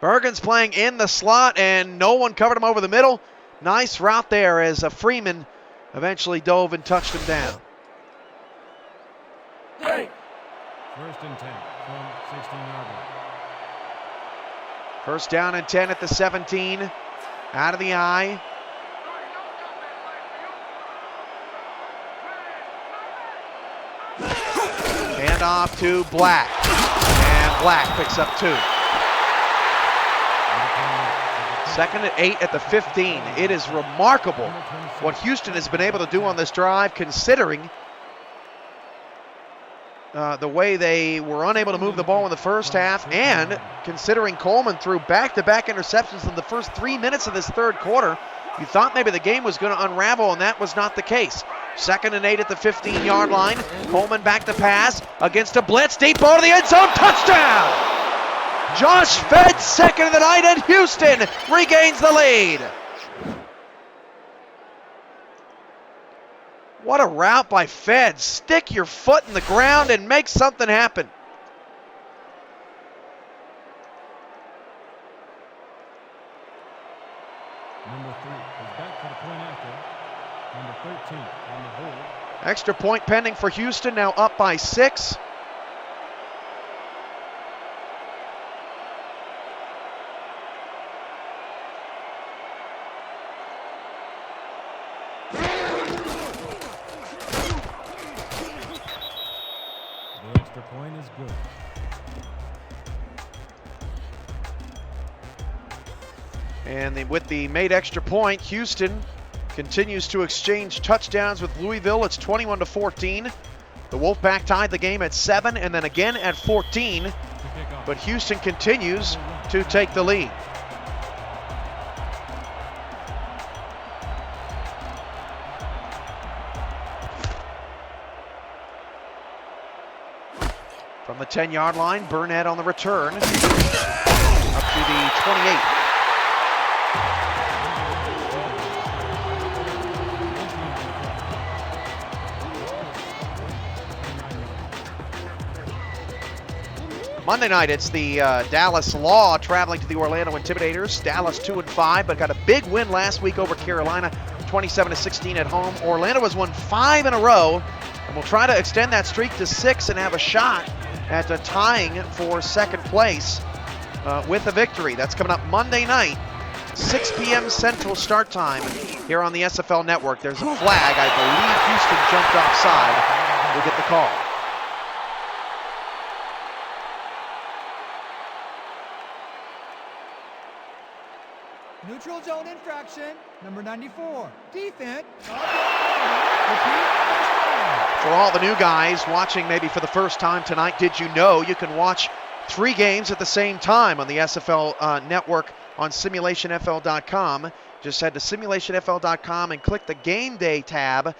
Speaker 2: Bergens playing in the slot, and no one covered him over the middle. Nice route there as Freeman eventually dove and touched him down.
Speaker 6: 1st and 10 from 16-yard line.
Speaker 2: 1st down and 10 at the 17. Out of the eye. Hand off to Black. And Black picks up 2. 2nd and 8 at the 15. It is remarkable what Houston has been able to do on this drive, considering the way they were unable to move the ball in the first half, and considering Coleman threw back-to-back interceptions in the first 3 minutes of this 3rd quarter. You thought maybe the game was going to unravel, and that was not the case. 2nd and 8 at the 15-yard line. Coleman back to pass against a blitz. Deep ball to the end zone. Touchdown! Josh Fed, 2nd of the night, and Houston regains the lead. What a route by Fed. Stick your foot in the ground and make something happen.
Speaker 6: 13 on the hold.
Speaker 2: Extra point pending for Houston, now up by 6.
Speaker 6: The extra point is good.
Speaker 2: And with the made extra point, Houston continues to exchange touchdowns with Louisville. It's 21-14. The Wolfpack tied the game at 7 and then again at 14. But Houston continues to take the lead. From the 10-yard line, Burnett on the return. Up to the 28. Monday night, it's the Dallas Law traveling to the Orlando Intimidators. Dallas 2-5, but got a big win last week over Carolina, 27-16 at home. Orlando has won 5 in a row, and will try to extend that streak to 6 and have a shot at tying for second place with a victory. That's coming up Monday night, 6 p.m. Central start time here on the SFL Network. There's a flag. I believe Houston jumped offside. We'll get the call.
Speaker 4: Neutral zone infraction, number 94. Defense.
Speaker 2: For all the new guys watching maybe for the first time tonight, did you know you can watch 3 games at the same time on the SFL network on simulationfl.com? Just head to simulationfl.com and click the game day tab.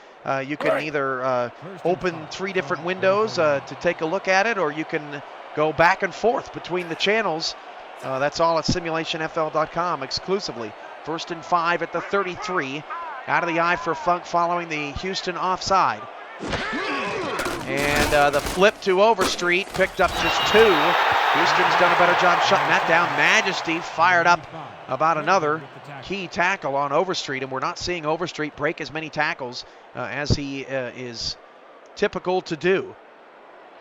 Speaker 2: You can either open 3 different windows to take a look at it, or you can go back and forth between the channels. That's all at simulationfl.com exclusively. 1st and 5 at the 33. Out of the eye for Funk following the Houston offside. And the flip to Overstreet picked up just 2. Houston's done a better job shutting that down. Majesty fired up about another key tackle on Overstreet, and we're not seeing Overstreet break as many tackles as he is typical to do.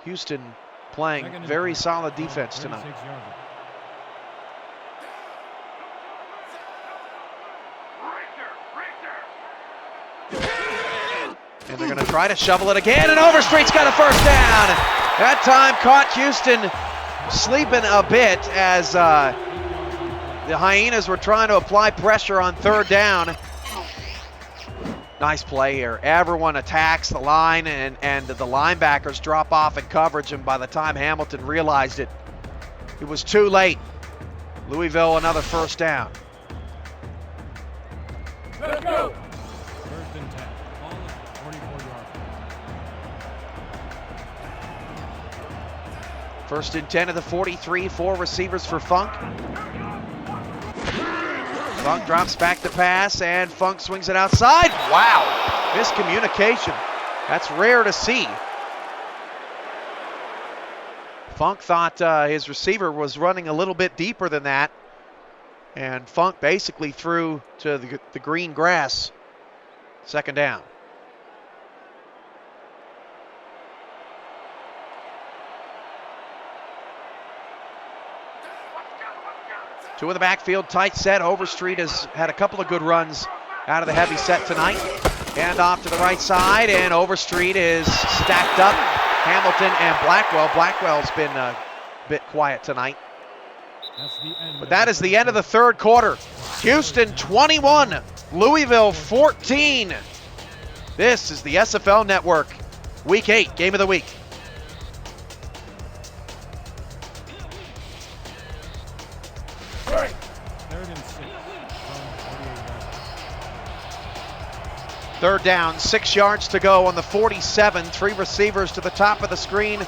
Speaker 2: Houston playing very solid defense tonight. And they're going to try to shovel it again, and Overstreet's got a first down. That time caught Houston sleeping a bit as the Hyenas were trying to apply pressure on 3rd down. Nice play here. Everyone attacks the line, and the linebackers drop off in coverage, and by the time Hamilton realized it, it was too late. Louisville, another first down.
Speaker 6: Let's go. 1st and 10. Ball at 44-yard line.
Speaker 2: 1st and 10 at the 43. 4 receivers for Funk. Funk drops back to pass, and Funk swings it outside. Wow, miscommunication. That's rare to see. Funk thought his receiver was running a little bit deeper than that, and Funk basically threw to the green grass. 2nd down. Two in the backfield, tight set. Overstreet has had a couple of good runs out of the heavy set tonight. And off to the right side, and Overstreet is stacked up. Hamilton and Blackwell. Blackwell's been a bit quiet tonight. But that is the end of the 3rd quarter. Houston 21, Louisville 14. This is the SFL Network, Week 8, Game of the Week. Third down, 6 yards to go on the 47. 3 receivers to the top of the screen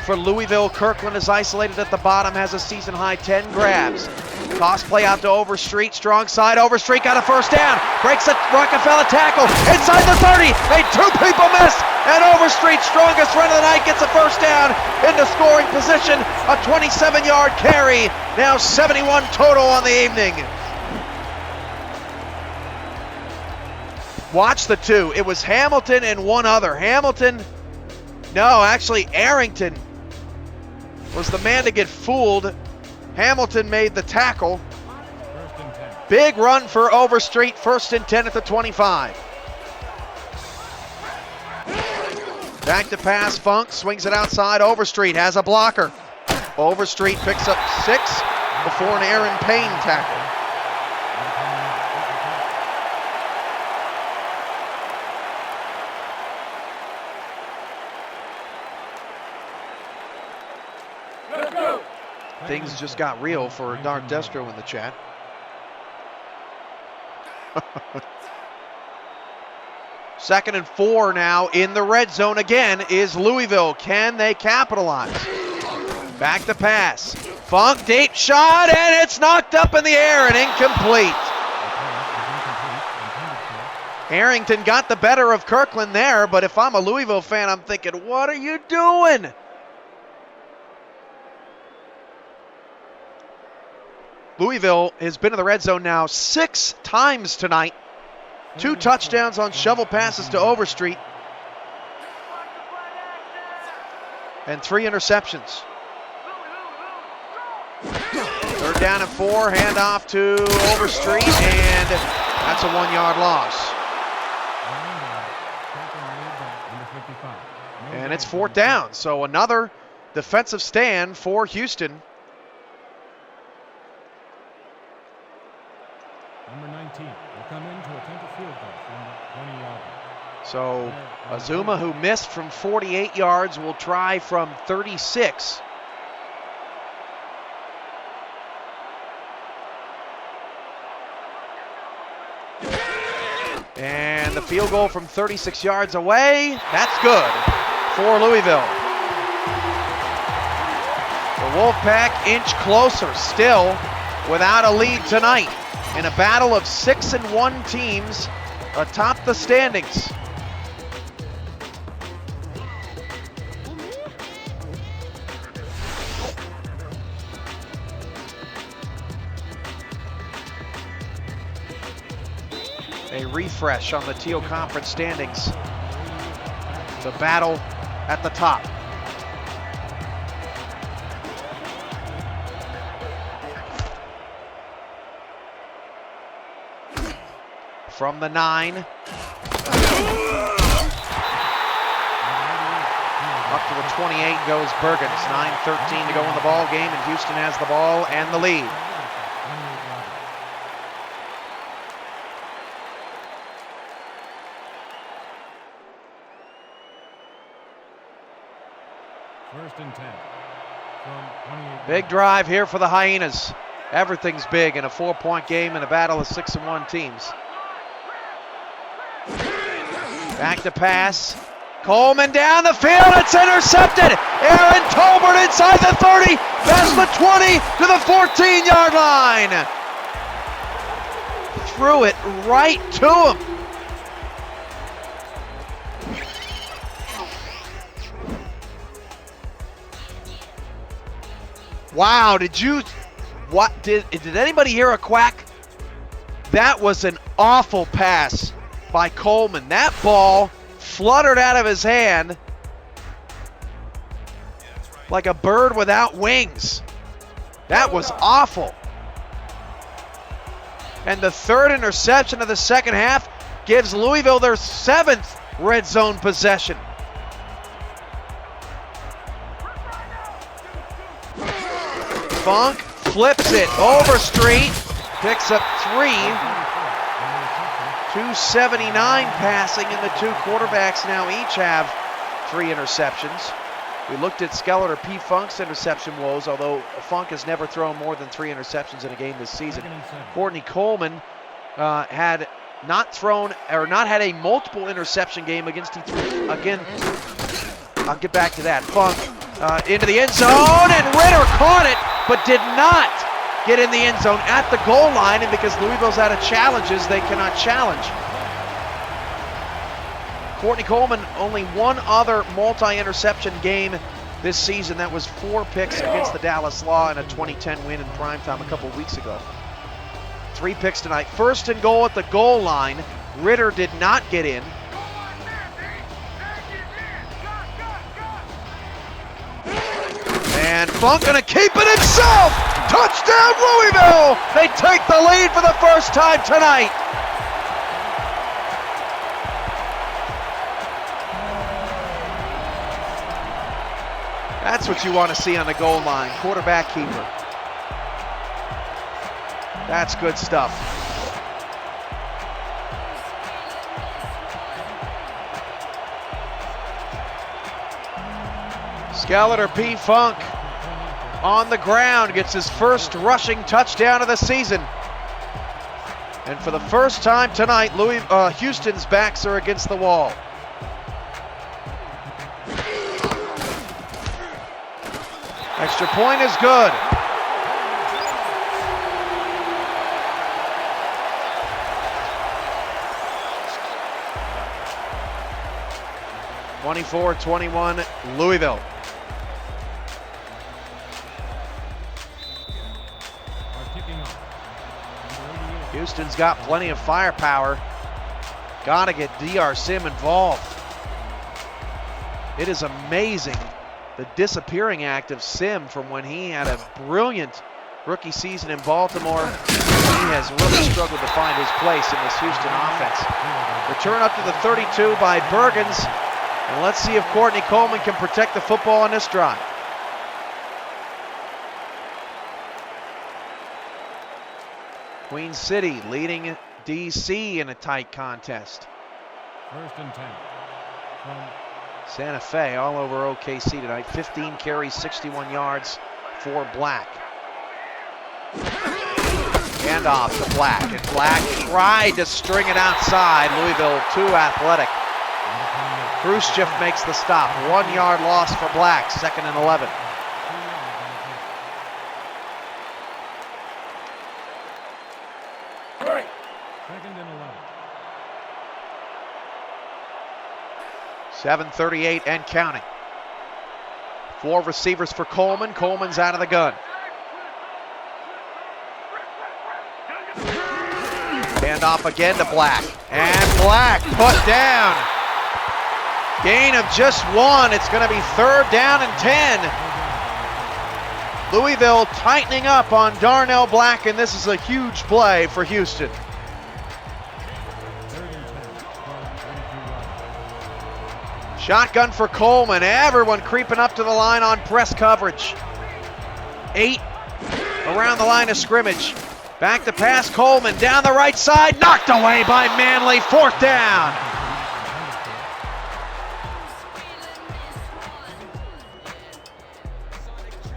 Speaker 2: for Louisville. Kirkland is isolated at the bottom, has a season-high 10 grabs. Toss play out to Overstreet, strong side. Overstreet got a first down, breaks a Rockefeller tackle inside the 30. Made 2 people miss, and Overstreet, strongest run of the night, gets a first down into scoring position. A 27-yard carry, now 71 total on the evening. Watch the two. It was Hamilton and one other. Actually Arrington was the man to get fooled. Hamilton made the tackle.
Speaker 6: First and 10.
Speaker 2: Big run for Overstreet, 1st and 10 at the 25. Back to pass, Funk swings it outside. Overstreet has a blocker. Overstreet picks up 6 before an Aaron Payne tackle. Things just got real for Dark Destro in the chat. Second and 4 now in the red zone again is Louisville. Can they capitalize? Back to pass. Funk, deep shot, and it's knocked up in the air and incomplete. Arrington got the better of Kirkland there, but if I'm a Louisville fan, I'm thinking, what are you doing? Louisville has been in the red zone now 6 times tonight. 2 touchdowns on shovel passes to Overstreet. And 3 interceptions. 3rd down and 4, handoff to Overstreet, and that's a 1-yard loss. And it's 4th down, so another defensive stand for Houston.
Speaker 6: Number 19 will come in to attempt a field goal from the 20-yard line.
Speaker 2: So Azuma, who missed from 48 yards, will try from 36. And the field goal from 36 yards away, that's good for Louisville. The Wolfpack inch closer, still without a lead tonight, in a battle of 6-1 teams atop the standings. A refresh on the Teal Conference standings. The battle at the top. From the 9. Up to the 28 goes Bergens. 9:13 to go in the ball game, and Houston has the ball and the lead.
Speaker 6: First and 10 from 28.
Speaker 2: Big drive here for the Hyenas. Everything's big in a 4-point game in a battle of 6-1 teams. Back to pass. Coleman down the field. It's intercepted. Aaron Tolbert inside the 30. Past the 20 to the 14-yard line. Threw it right to him. Wow, did anybody hear a quack? That was an awful pass by Coleman. That ball fluttered out of his hand like a bird without wings. That was awful. And the 3rd interception of the second half gives Louisville their 7th red zone possession. Funk flips it. Overstreet picks up 3. 279 passing, and the 2 quarterbacks now each have 3 interceptions. We looked at Skeletor P. Funk's interception woes, although Funk has never thrown more than 3 interceptions in a game this season. Courtney Coleman had not had a multiple interception game against again. I'll get back to that. Funk into the end zone, and Ritter caught it, but did not get in the end zone at the goal line, and because Louisville's out of challenges, they cannot challenge. Courtney Coleman, only one other multi-interception game this season. That was 4 picks against the Dallas Law in a 2010 win in primetime a couple weeks ago. 3 picks tonight. 1st and goal at the goal line Ritter did not get in. And Funk gonna keep it himself! Touchdown Louisville! They take the lead for the first time tonight. That's what you want to see on the goal line, quarterback keeper. That's good stuff. Skeletor P. Funk on the ground gets his first rushing touchdown of the season. And for the first time tonight, Houston's backs are against the wall. Extra point is good. (24-21) Louisville. Houston's got plenty of firepower. Gotta get DR Sim involved. It is amazing the disappearing act of Sim from when he had a brilliant rookie season in Baltimore. He has really struggled to find his place in this Houston offense. Return up to the 32 by Bergens. And let's see if Courtney Coleman can protect the football on this drive. Queen City leading DC in a tight contest.
Speaker 6: 1st and 10. From
Speaker 2: Santa Fe all over OKC tonight. 15 carries, 61 yards for Black. Hand off to Black, and Black tried to string it outside. Louisville too athletic. Khrushchev makes the stop. 1 yard loss for Black, 2nd and 11.
Speaker 6: Second and 11.
Speaker 2: 7:38 and counting. 4 receivers for Coleman. Coleman's out of the gun. Hand off again to Black. And Black put down. Gain of just 1. It's going to be 3rd down and 10. Louisville tightening up on Darnell Black, and this is a huge play for Houston.
Speaker 6: 3rd and 10.
Speaker 2: Shotgun for Coleman. Everyone creeping up to the line on press coverage. 8 around the line of scrimmage. Back to pass, Coleman down the right side. Knocked away by Manley. 4th down.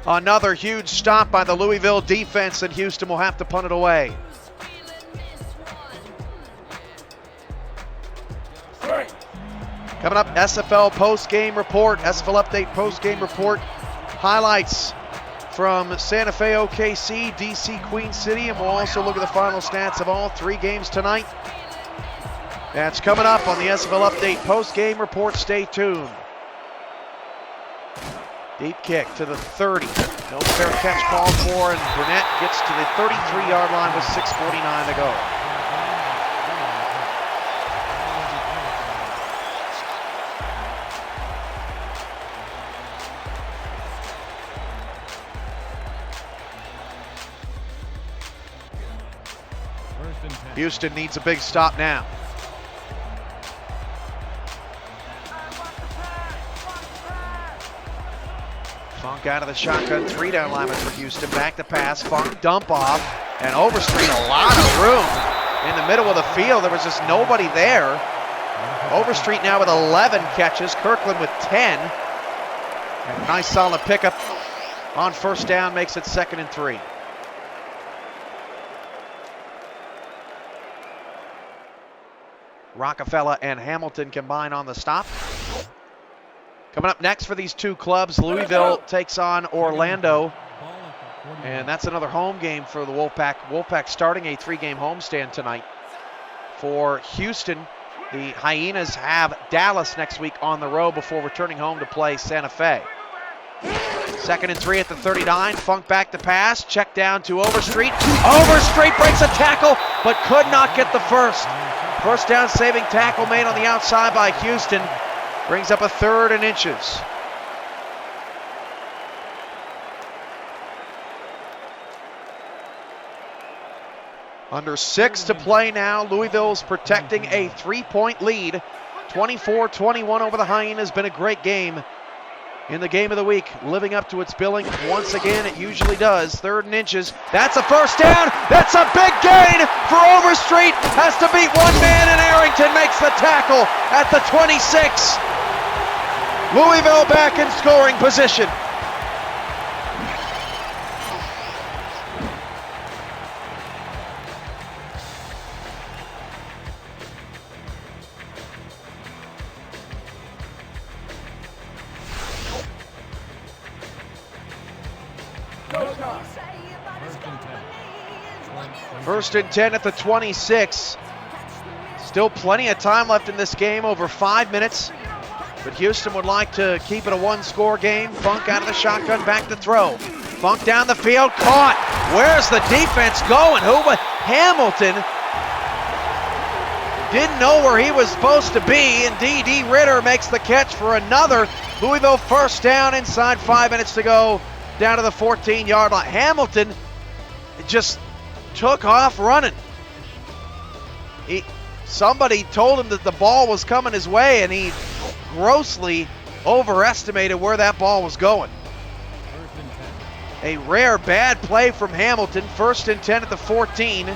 Speaker 2: Another huge stop by the Louisville defense, and Houston will have to punt it away. Coming up, SFL post-game report, SFL update post-game report. Highlights from Santa Fe OKC, DC Queen City, and we'll also look at the final stats of all 3 games tonight. That's coming up on the SFL update post-game report. Stay tuned. Deep kick to the 30. No fair catch called for, and Burnett gets to the 33-yard line with 6:49 to go. Houston needs a big stop now. Funk out of the shotgun, 3-down lineman for Houston. Back to pass, Funk dump off, and Overstreet a lot of room in the middle of the field. There was just nobody there. Overstreet now with 11 catches, Kirkland with 10. And a nice solid pickup on 1st down, makes it 2nd and 3. Rockefeller and Hamilton combine on the stop. Coming up next for these 2 clubs, Louisville takes on Orlando. And that's another home game for the Wolfpack. Wolfpack starting a 3-game homestand tonight. For Houston, the Hyenas have Dallas next week on the road before returning home to play Santa Fe. 2nd and 3 at the 39. Funk back to pass. Check down to Overstreet. Overstreet breaks a tackle, but could not get the first. First down saving tackle made on the outside by Houston. Brings up a 3rd and inches. Under 6 to play now. Louisville's protecting a 3-point lead. 24-21 over the Hyenas. Been a great game in the game of the week. Living up to its billing once again. It usually does. 3rd and inches. That's a first down. That's a big gain for Overstreet. Has to beat one man, and Arrington makes the tackle at the 26. Louisville back in scoring position. First and 10 at the 26. Still plenty of time left in this game, over 5 minutes. But Houston would like to keep it a 1-score game. Funk out of the shotgun, back to throw. Funk down the field, caught. Where's the defense going? Hamilton didn't know where he was supposed to be, and D.D. Ritter makes the catch for another Louisville first down inside 5 minutes to go, down to the 14-yard line. Hamilton just took off running. Somebody told him that the ball was coming his way, and he grossly overestimated where that ball was going. A rare bad play from Hamilton. 1st and 10 at the 14.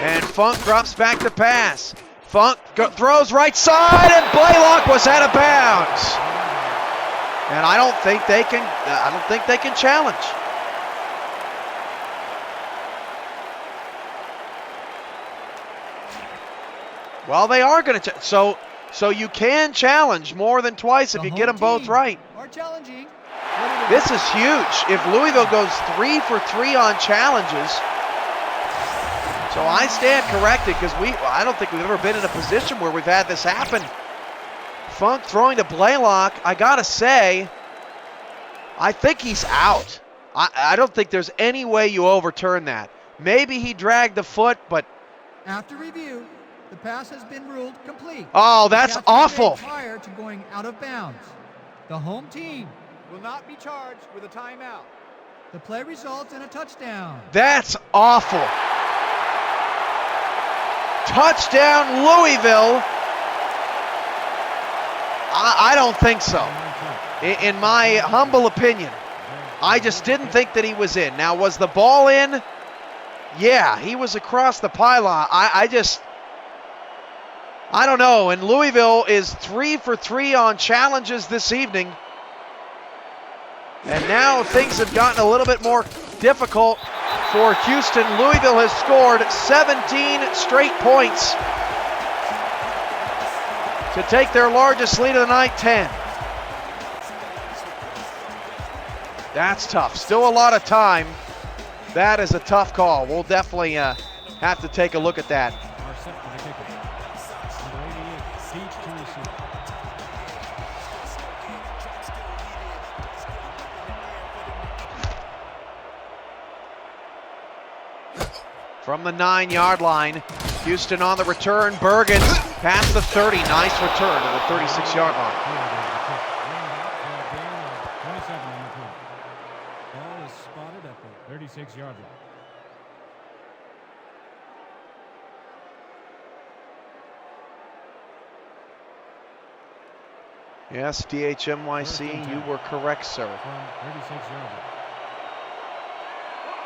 Speaker 2: And Funk drops back to pass. Funk throws right side, and Blaylock was out of bounds. And I don't think they can challenge. Well, they are going to. So you can challenge more than twice if you get them both right. This is huge. If Louisville goes 3 for 3 on challenges, so I stand corrected, because I don't think we've ever been in a position where we've had this happen. Funk throwing to Blaylock. I gotta say, I think he's out. I don't think there's any way you overturn that. Maybe he dragged the foot, but
Speaker 4: after review, the pass has been ruled complete.
Speaker 2: Oh, that's awful.
Speaker 4: Prior to going out of bounds, the home team
Speaker 5: will not be charged with a timeout.
Speaker 4: The play results in a touchdown.
Speaker 2: That's awful. Touchdown, Louisville. I don't think so. In my humble opinion, I just didn't think that he was in. Now, was the ball in? Yeah, he was across the pylon. I don't know. And Louisville is 3 for 3 on challenges this evening. And now things have gotten a little bit more difficult for Houston. Louisville has scored 17 straight points to take their largest lead of the night, 10. That's tough. Still a lot of time. That is a tough call. We'll definitely have to take a look at that. From the 9-yard line, Houston on the return. Bergen past the 30. Nice return to the 36-yard line.
Speaker 6: Ball is spotted at the 36-yard line.
Speaker 2: Yes, DHMYC, you were correct, sir.
Speaker 6: From 36 yards.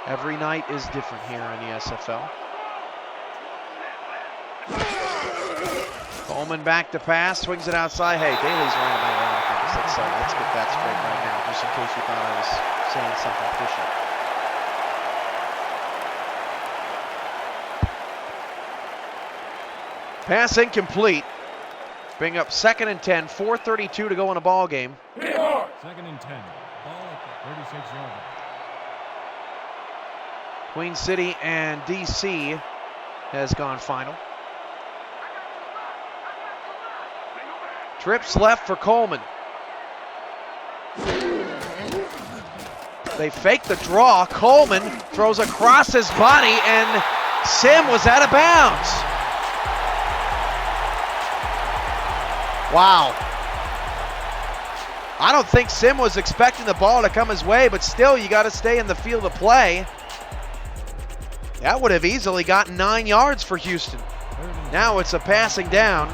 Speaker 2: Every night is different here in the SFL. Coleman back to pass, swings it outside. Hey, Daly's running by the offense. Let's get that straight right now, just in case you thought I was saying something fishy. Pass incomplete. Bring up 2nd and 10, 4:32 to go in a ball game.
Speaker 6: 2nd and 10. Ball at the 36-yard line.
Speaker 2: Queen City and DC has gone final. Trips left for Coleman. They fake the draw. Coleman throws across his body, and Sim was out of bounds. Wow. I don't think Sim was expecting the ball to come his way, but still, you got to stay in the field of play. That would have easily gotten 9 yards for Houston. Now it's a passing down.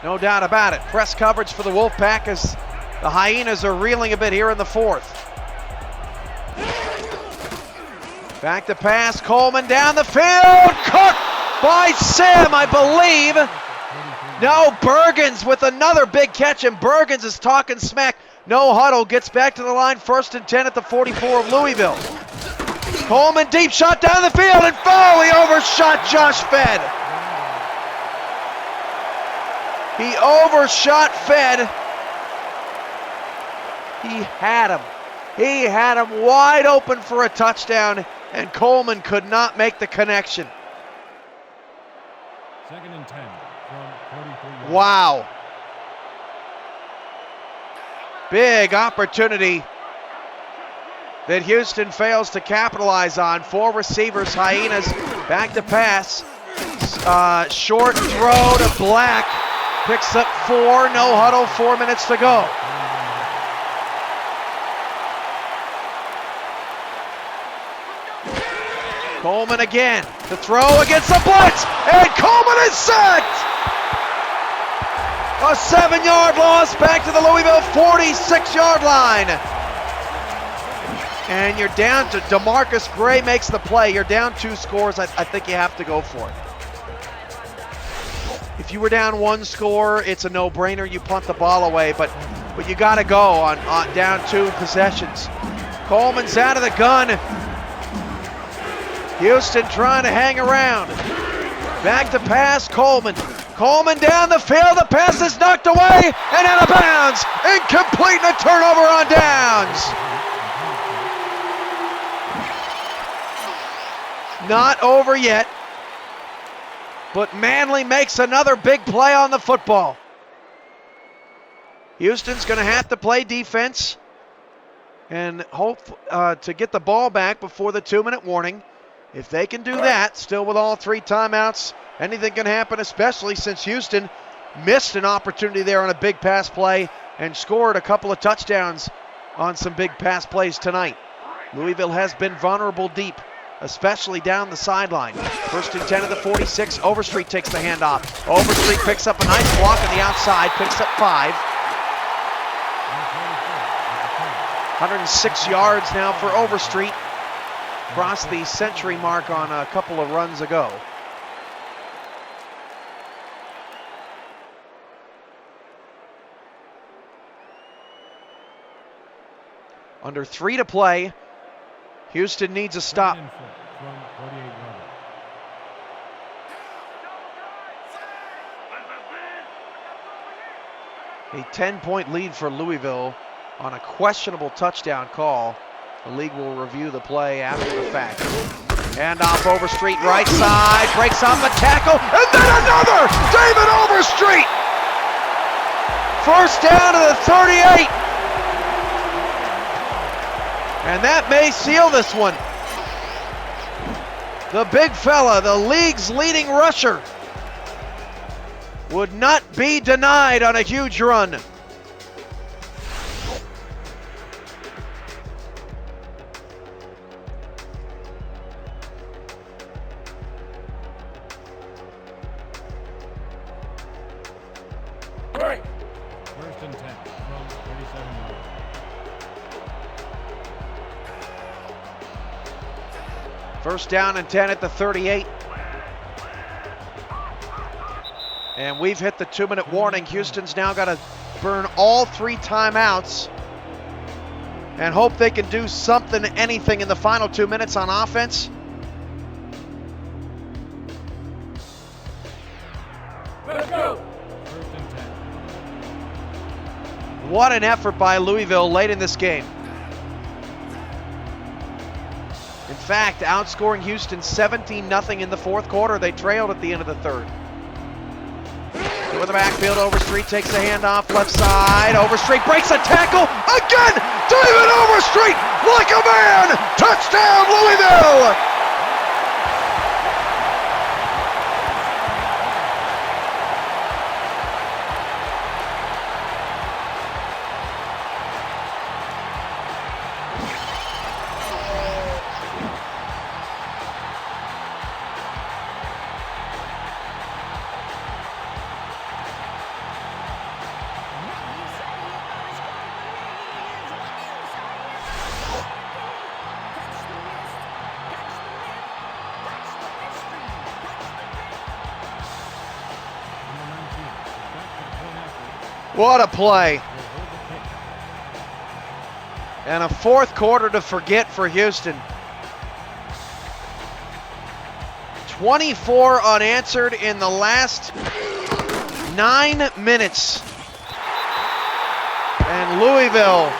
Speaker 2: No doubt about it. Press coverage for the Wolfpack as the Hyenas are reeling a bit here in the fourth. Back to pass, Coleman down the field, caught by Sim, I believe. No, Bergens with another big catch, and Bergens is talking smack. No huddle, gets back to the line, 1st and 10 at the 44 of Louisville. Coleman, deep shot down the field, and Foley overshot Josh Fed. He overshot Fed. He had him. He had him wide open for a touchdown, and Coleman could not make the connection.
Speaker 6: 2nd and 10 from 43.
Speaker 2: Wow. Big opportunity that Houston fails to capitalize on. 4 receivers, Hyenas back to pass. Short throw to Black. Picks up 4, no huddle, 4 minutes to go. Coleman again. The throw against the blitz, and Coleman is sacked! A 7-yard loss back to the Louisville 46-yard line. And you're down to DeMarcus Gray makes the play. You're down 2 scores. I think you have to go for it. If you were down 1 score, it's a no-brainer. You punt the ball away, but you got to go on down 2 possessions. Coleman's out of the gun. Houston trying to hang around. Back to pass, Coleman. Coleman down the field. The pass is knocked away and out of bounds. Incomplete and a turnover on downs. Not over yet. But Manley makes another big play on the football. Houston's going to have to play defense and hope to get the ball back before the 2-minute warning. If they can do that, still with all 3 timeouts, anything can happen, especially since Houston missed an opportunity there on a big pass play and scored a couple of touchdowns on some big pass plays tonight. Louisville has been vulnerable deep, especially down the sideline. 1st and 10 at the 46. Overstreet takes the handoff. Overstreet picks up a nice block on the outside, picks up 5. 106 yards now for Overstreet. Crossed the century mark on a couple of runs ago. Under 3 to play. Houston needs a stop. A 10-point lead for Louisville on a questionable touchdown call. The league will review the play after the fact. Hand off Overstreet, right side, breaks off a tackle, and then another! David Overstreet! 1st down to the 38. And that may seal this one. The big fella, the league's leading rusher, would not be denied on a huge run.
Speaker 6: Break. 1st and 10 from 37 yards.
Speaker 2: First down and 10 at the 38. And we've hit the 2-minute warning. Houston's now got to burn all 3 timeouts and hope they can do something, anything in the final 2 minutes on offense.
Speaker 6: Let's go. 1st and 10.
Speaker 2: What an effort by Louisville late in this game. In fact, outscoring Houston 17-0 in the 4th quarter. They trailed at the end of the 3rd. To the backfield, Overstreet takes the handoff, left side. Overstreet breaks a tackle again. David Overstreet like a man. Touchdown, Louisville. What a play. And a fourth quarter to forget for Houston. 24 unanswered in the last 9 minutes. And Louisville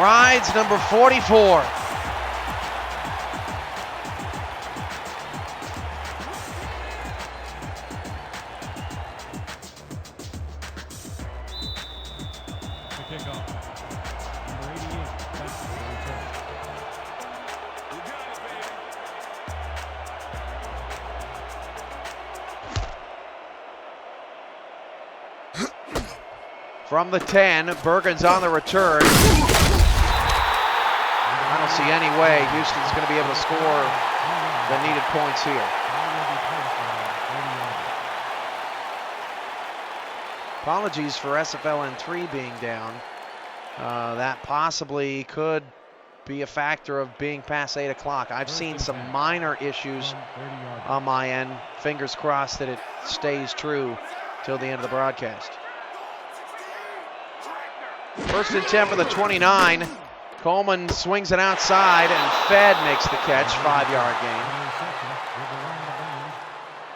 Speaker 2: rides number 44. From the 10, Bergen's on the return. I don't see any way Houston's going to be able to score the needed points here. Apologies for SFLN3 being down. That possibly could be a factor of being past 8 o'clock. I've seen some minor issues on my end. Fingers crossed that it stays true till the end of the broadcast. 1st and 10 for the 29. Coleman swings it outside, and Fed makes the catch, 5-yard gain.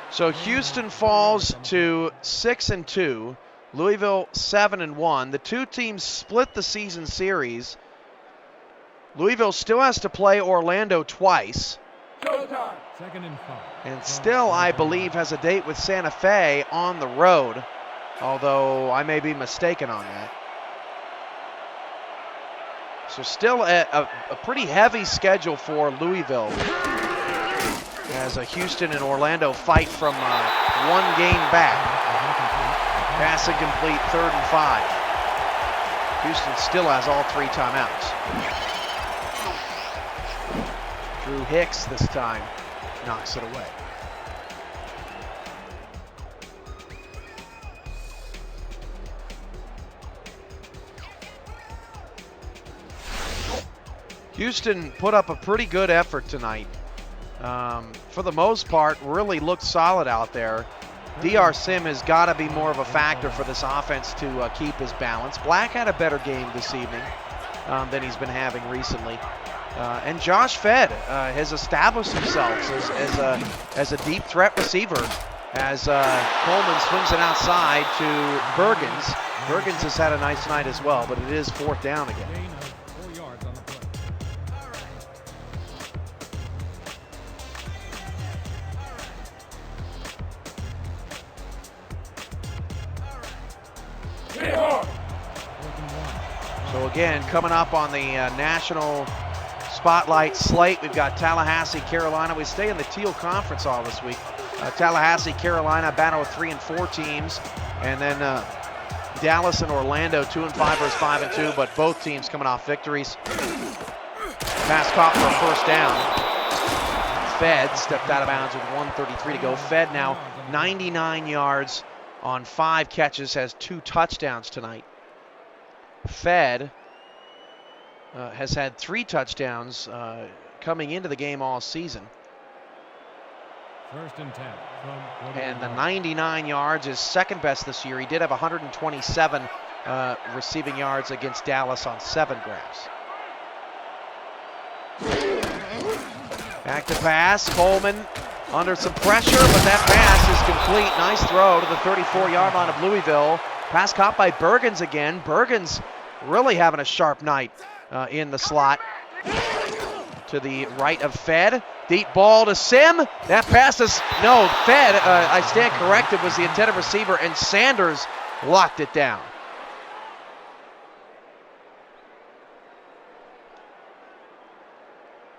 Speaker 2: So Houston falls to 6-2. Louisville 7-1. The two teams split the season series. Louisville still has to play Orlando twice. And still, I believe, has a date with Santa Fe on the road, although I may be mistaken on that. So still a pretty heavy schedule for Louisville as Houston and Orlando fight from one game back. Pass incomplete, 3rd and 5. Houston still has all 3 timeouts. Drew Hicks this time knocks it away. Houston put up a pretty good effort tonight. For the most part, really looked solid out there. DR Sim has got to be more of a factor for this offense to keep his balance. Black had a better game this evening than he's been having recently. And Josh Fed has established himself as a deep threat receiver as Coleman swings it outside to Bergens. Bergens has had a nice night as well, but it is 4th down again. So again, coming up on the national spotlight slate, we've got Tallahassee, Carolina. We stay in the Teal Conference all this week. Tallahassee, Carolina, battle of 3 and 4 teams. And then Dallas and Orlando, 2 and 5 versus 5 and 2, but both teams coming off victories. Pass caught for a 1st down. Fed stepped out of bounds with 1:33 to go. Fed now 99 yards on 5 catches, has 2 touchdowns tonight. Fed has had 3 touchdowns coming into the game all season.
Speaker 6: 1st and 10.
Speaker 2: And the 99 yards is 2nd best this year. He did have 127 receiving yards against Dallas on 7 grabs. Back to pass. Coleman under some pressure, but that pass is complete. Nice throw to the 34-yard line of Louisville. Pass caught by Bergens again. Bergens really having a sharp night in the slot. to the right of Fed. Deep ball to Sim. That pass is, no, Fed, I stand corrected, was the intended receiver, and Sanders locked it down.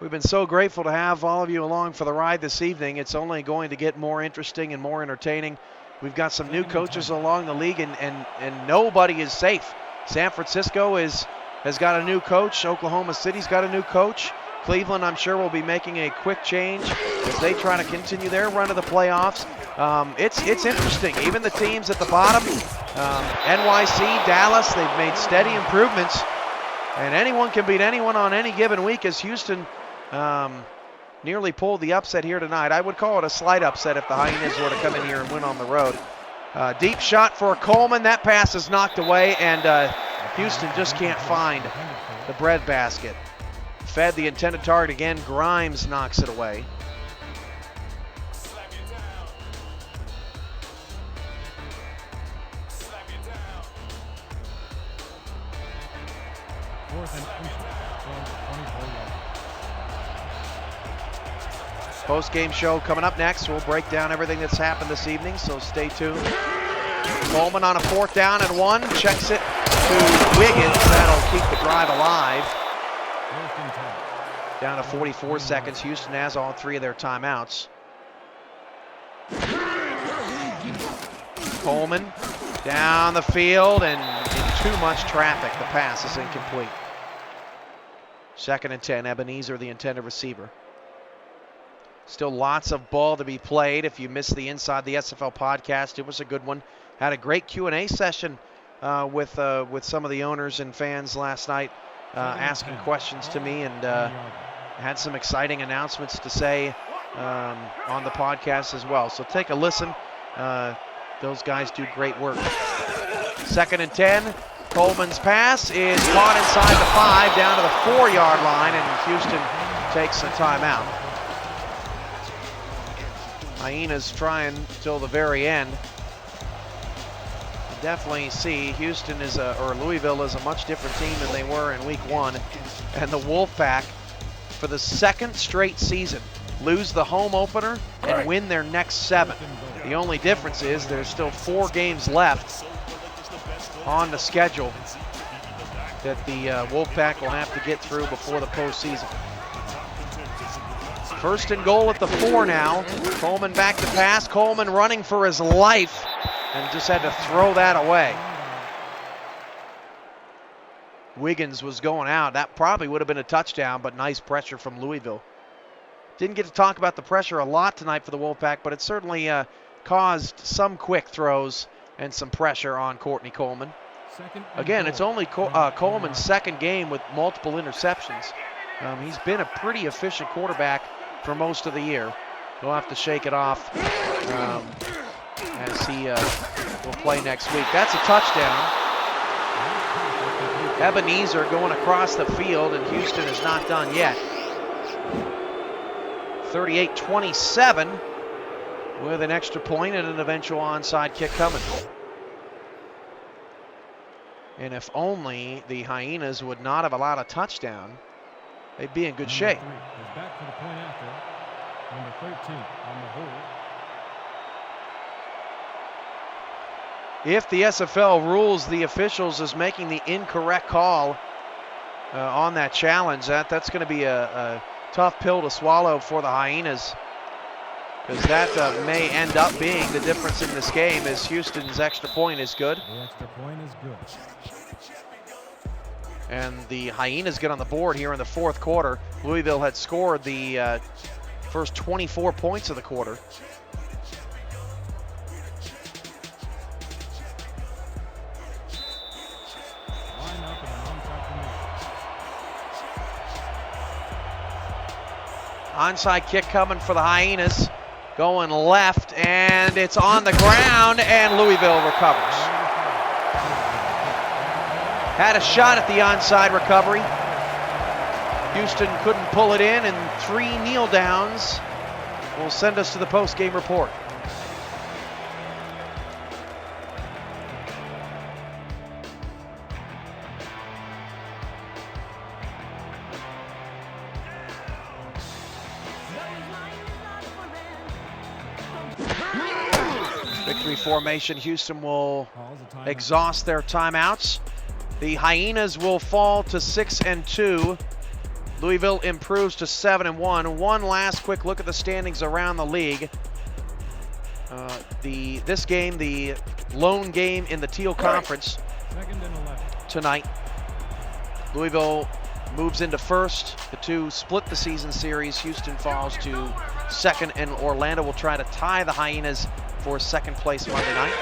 Speaker 2: We've been so grateful to have all of you along for the ride this evening. It's only going to get more interesting and more entertaining. We've got some new coaches along the league, and nobody is safe. San Francisco has got a new coach. Oklahoma City's got a new coach. Cleveland, I'm sure, will be making a quick change as they try to continue their run to the playoffs. It's interesting. Even the teams at the bottom, NYC, Dallas, they've made steady improvements. And anyone can beat anyone on any given week, as Houston nearly pulled the upset here tonight. I would call it a slight upset if the Hyenas were to come in here and win on the road. Deep shot for Coleman. That pass is knocked away, and Houston just can't find the breadbasket. Fed the intended target again. Grimes knocks it away. Post-game show coming up next. We'll break down everything that's happened this evening, so stay tuned. Coleman on a 4th down and 1. Checks it to Wiggins. That'll keep the drive alive. Down to 44 seconds. Houston has all 3 of their timeouts. Coleman down the field and in too much traffic. The pass is incomplete. 2nd and 10. Ebenezer, the intended receiver. Still lots of ball to be played. If you missed the Inside the SFL podcast, it was a good one. Had a great Q&A session with some of the owners and fans last night, asking questions to me, and had some exciting announcements to say on the podcast as well. So take a listen. Those guys do great work. 2nd and 10. Coleman's pass is caught inside the 5, down to the 4-yard line, and Houston takes a timeout. Hyenas trying till the very end. You definitely see Houston or Louisville is a much different team than they were in week 1. And the Wolfpack, for the 2nd straight season, lose the home opener and win their next 7. The only difference is there's still 4 games left on the schedule that the Wolfpack will have to get through before the postseason. 1st and goal at the 4 now. Coleman back to pass. Coleman running for his life and just had to throw that away. Wiggins was going out. That probably would have been a touchdown, but nice pressure from Louisville. Didn't get to talk about the pressure a lot tonight for the Wolfpack, but it certainly caused some quick throws and some pressure on Courtney Coleman. Again, it's only Coleman's 2nd game with multiple interceptions. He's been a pretty efficient quarterback for most of the year. He'll have to shake it off as he will play next week. That's a touchdown. Ebenezer going across the field, and Houston is not done yet. 38-27 with an extra point and an eventual onside kick coming. And if only the Hyenas would not have allowed a touchdown, they'd be in good shape.
Speaker 6: Back for the point after. Number 13 on the hold.
Speaker 2: If the SFL rules the officials as making the incorrect call on that challenge, that's going to be a tough pill to swallow for the Hyenas, because that may end up being the difference in this game, as Houston's extra point is good.
Speaker 6: The extra point is good.
Speaker 2: And the Hyenas get on the board here in the 4th quarter. Louisville had scored the first 24 points of the quarter. Onside kick coming for the Hyenas. Going left, and it's on the ground, and Louisville recovers. Had a shot at the onside recovery. Houston couldn't pull it in, and 3 kneel downs will send us to the post-game report. Victory formation. Houston will
Speaker 6: Calls a timeout.
Speaker 2: exhaust their timeouts. The Hyenas will fall to 6-2. Louisville improves to 7-1. One last quick look at the standings around the league. This game, the lone game in the Teal Conference
Speaker 6: 2nd and 11.
Speaker 2: tonight. Louisville moves into first. The two split the season series. Houston falls to second, and Orlando will try to tie the Hyenas for second place Monday night.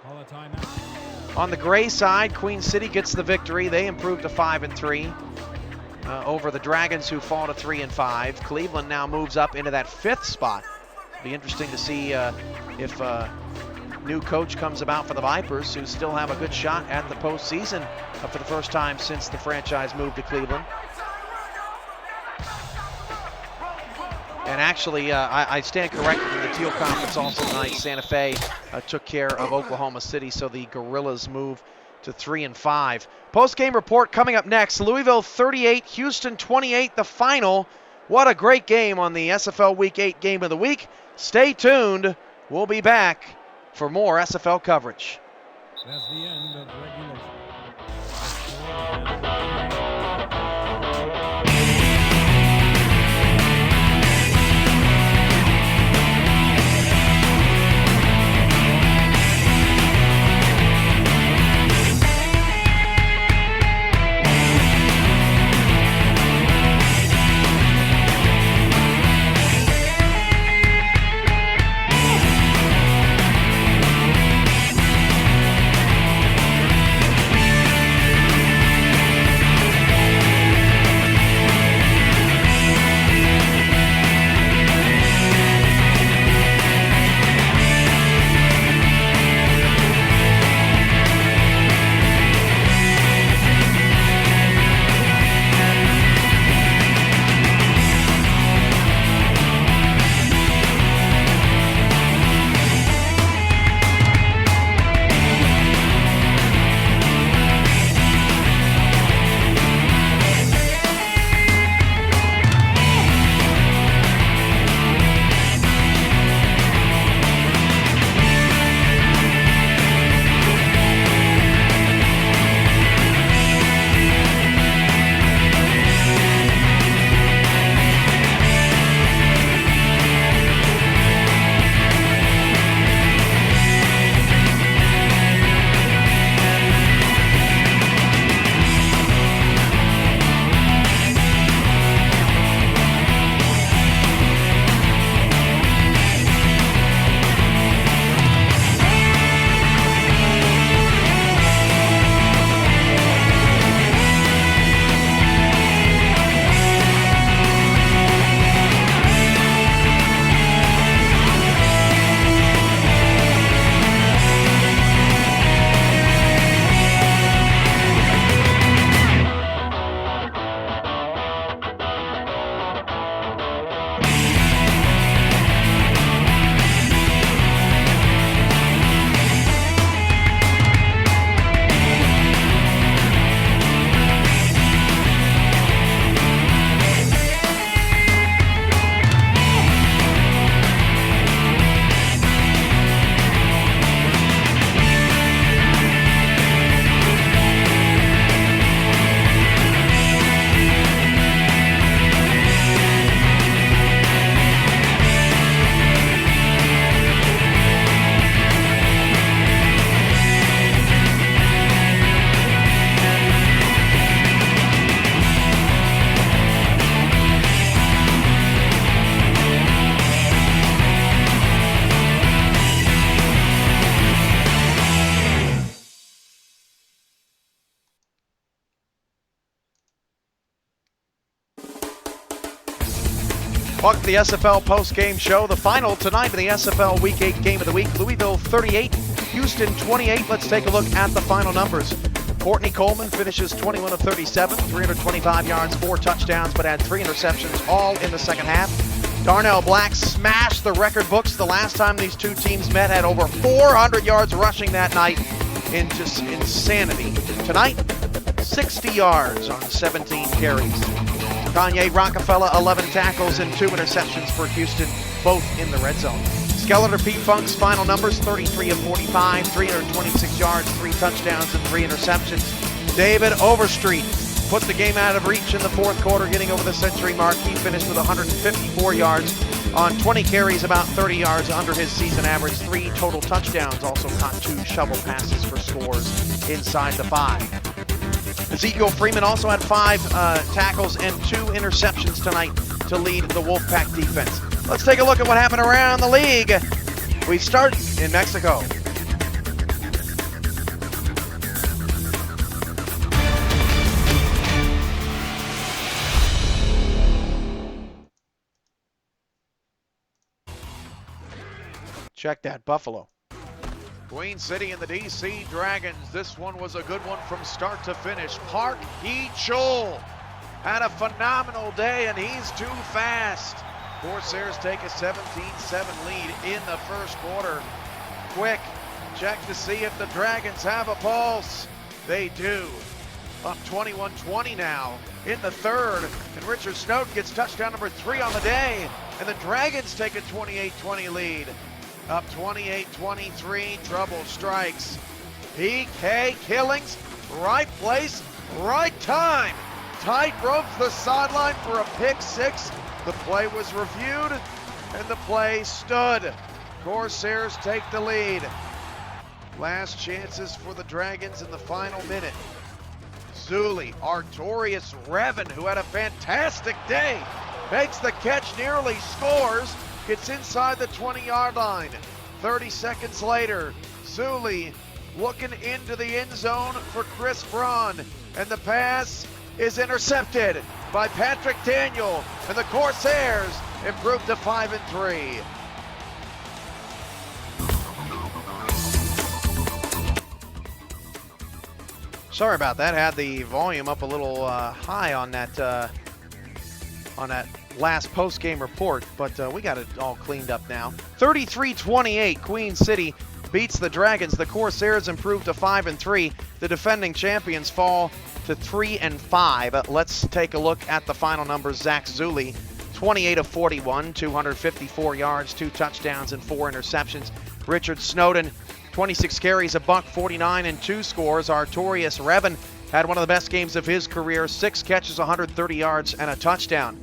Speaker 6: Call a timeout.
Speaker 2: On the gray side, Queen City gets the victory. They improve to 5-3 over the Dragons, who fall to 3-5. Cleveland now moves up into that 5th spot. Be interesting to see if new coach comes about for the Vipers, who still have a good shot at the postseason for the first time since the franchise moved to Cleveland. And actually, I stand corrected. In the Teal Conference also tonight, Santa Fe took care of Oklahoma City, so the Gorillas move to 3-5. Post-game report coming up next. Louisville 38, Houston 28, the final. What a great game on the SFL Week 8 Game of the Week. Stay tuned. We'll be back for more SFL coverage.
Speaker 6: That's the end of regulation.
Speaker 2: Welcome to the SFL post-game show. The final tonight of the SFL Week 8 Game of the Week. Louisville 38, Houston 28. Let's take a look at the final numbers. Courtney Coleman finishes 21 of 37, 325 yards, 4 touchdowns, but had 3 interceptions, all in the second half. Darnell Black smashed the record books. The last time these two teams met, had over 400 yards rushing that night in just insanity. Tonight, 60 yards on 17 carries. Kanye Rockefeller, 11 tackles and 2 interceptions for Houston, both in the red zone. Skeletor P. Funk's final numbers, 33 of 45, 326 yards, 3 touchdowns, and 3 interceptions. David Overstreet put the game out of reach in the fourth quarter, getting over the century mark. He finished with 154 yards on 20 carries, about 30 yards under his season average, 3 total touchdowns. Also caught 2 shovel passes for scores inside the 5. Ezekiel Freeman also had 5 tackles and 2 interceptions tonight to lead the Wolfpack defense. Let's take a look at what happened around the league. We start in Mexico. Check that, Buffalo. Queen City and the DC Dragons. This one was a good one from start to finish. Park Hee-Chul had a phenomenal day, and he's too fast. Corsairs take a 17-7 lead in the first quarter. Quick check to see if the Dragons have a pulse. They do. Up 21-20 now in the third, and Richard Snowden gets touchdown number 3 on the day, and the Dragons take a 28-20 lead. Up 28-23, trouble strikes. PK Killings, right place, right time. Tight ropes the sideline for a pick 6. The play was reviewed, and the play stood. Corsairs take the lead. Last chances for the Dragons in the final minute. Zuli, Artorius Revan, who had a fantastic day, makes the catch, nearly scores, gets inside the 20-yard line. 30 seconds later, Zuli looking into the end zone for Chris Braun, and the pass is intercepted by Patrick Daniel, and the Corsairs improve to 5-3. Sorry about that. Had the volume up a little high on that last post-game report, but we got it all cleaned up now. 33-28, Queen City beats the Dragons. The Corsairs improve to 5-3. The defending champions fall to 3-5. Let's take a look at the final numbers. Zach Zuli, 28 of 41, 254 yards, 2 touchdowns, and 4 interceptions. Richard Snowden, 26 carries, $149, and 2 scores. Artorius Revan had one of the best games of his career, 6 catches, 130 yards, and a touchdown.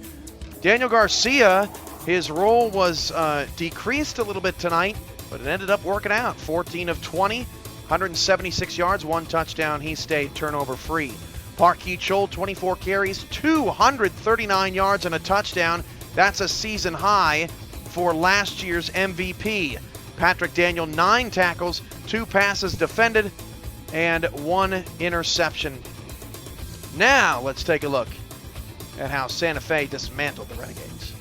Speaker 2: Daniel Garcia, his role was decreased a little bit tonight, but it ended up working out. 14 of 20, 176 yards, 1 touchdown. He stayed turnover-free. Park Hee-Chul, 24 carries, 239 yards, and a touchdown. That's a season high for last year's MVP. Patrick Daniel, 9 tackles, 2 passes defended, and 1 interception. Now let's take a look at how Santa Fe dismantled the Renegades.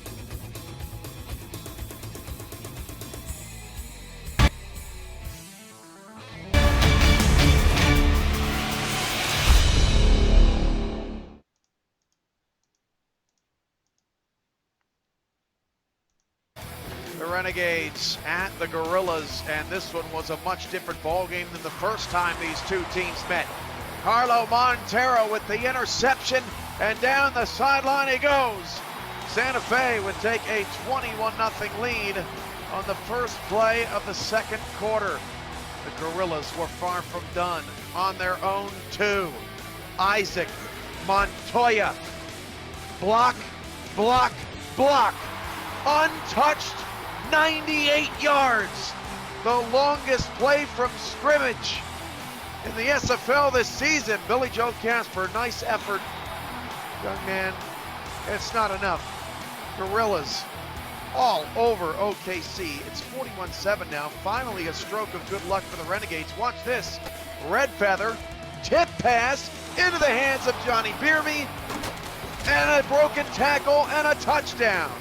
Speaker 2: The Renegades at the Gorillas, and this one was a much different ball game than the first time these two teams met. Carlo Montero with the interception, and down the sideline he goes. Santa Fe would take a 21-0 lead on the first play of the second quarter. The Gorillas were far from done on their own 2. Isaac Montoya, block, block, block, untouched, 98 yards, the longest play from scrimmage in the SFL this season. Billy Joe Casper, nice effort, young man. It's not enough. Gorillas all over OKC. It's 41-7 now. Finally a stroke of good luck for the Renegades. Watch this. Red Feather, tip pass into the hands of Johnny Beerme, and a broken tackle and a touchdown.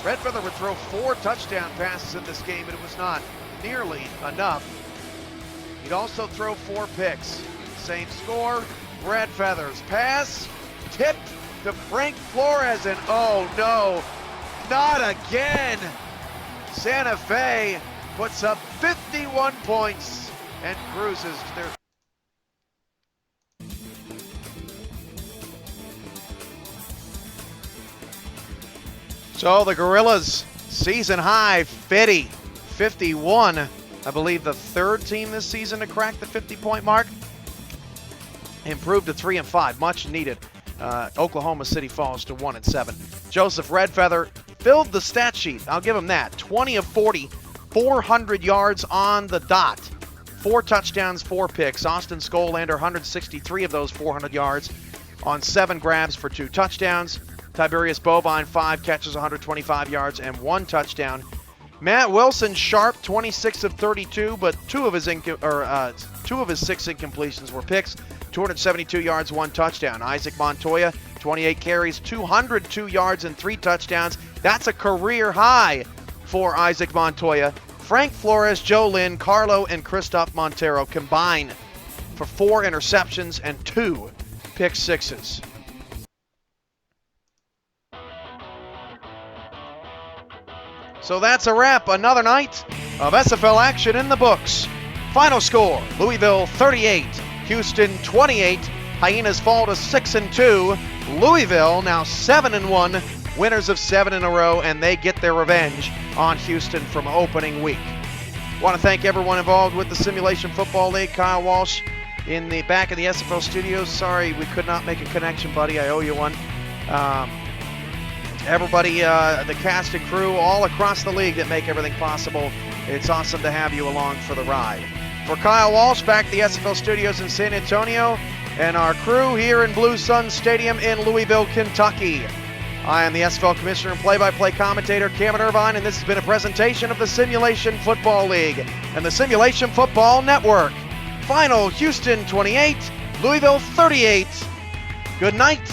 Speaker 2: Red Feather would throw 4 touchdown passes in this game, but it was not nearly enough. He'd also throw 4 picks. Same score. Red Feathers pass, tipped to Frank Flores, and oh no, not again. Santa Fe puts up 51 points and cruises to their... So the Gorillas Season high 51. I believe the third team this season to crack the 50-point mark. Improved to 3-5, much needed. Oklahoma City falls to 1-7. Joseph Redfeather filled the stat sheet. I'll give him that. 20 of 40, 400 yards on the dot. 4 touchdowns, 4 picks. Austin Skolander, 163 of those 400 yards on 7 grabs for 2 touchdowns. Tiberius Bovine, 5 catches, 125 yards, and 1 touchdown. Matt Wilson sharp, 26 of 32, but 2 of his 6 incompletions were picks. 272 yards, 1 touchdown. Isaac Montoya, 28 carries, 202 yards, and 3 touchdowns. That's a career high for Isaac Montoya. Frank Flores, Joe Lynn, Carlo, and Christoph Montero combine for 4 interceptions and 2 pick sixes. So that's a wrap. Another night of SFL action in the books. Final score, Louisville 38, Houston 28. Hyenas fall to 6-2. Louisville now 7-1, winners of 7 in a row, and they get their revenge on Houston from opening week. I want to thank everyone involved with the Simulation Football League. Kyle Walsh in the back of the SFL studios. Sorry we could not make a connection, buddy. I owe you one. Everybody, the cast and crew all across the league that make everything possible. It's awesome to have you along for the ride. For Kyle Walsh, back at the SFL studios in San Antonio, and our crew here in Blue Sun Stadium in Louisville, Kentucky. I am the SFL Commissioner and play-by-play commentator, Cameron Irvine, and this has been a presentation of the Simulation Football League and the Simulation Football Network. Final, Houston 28, Louisville 38. Good night.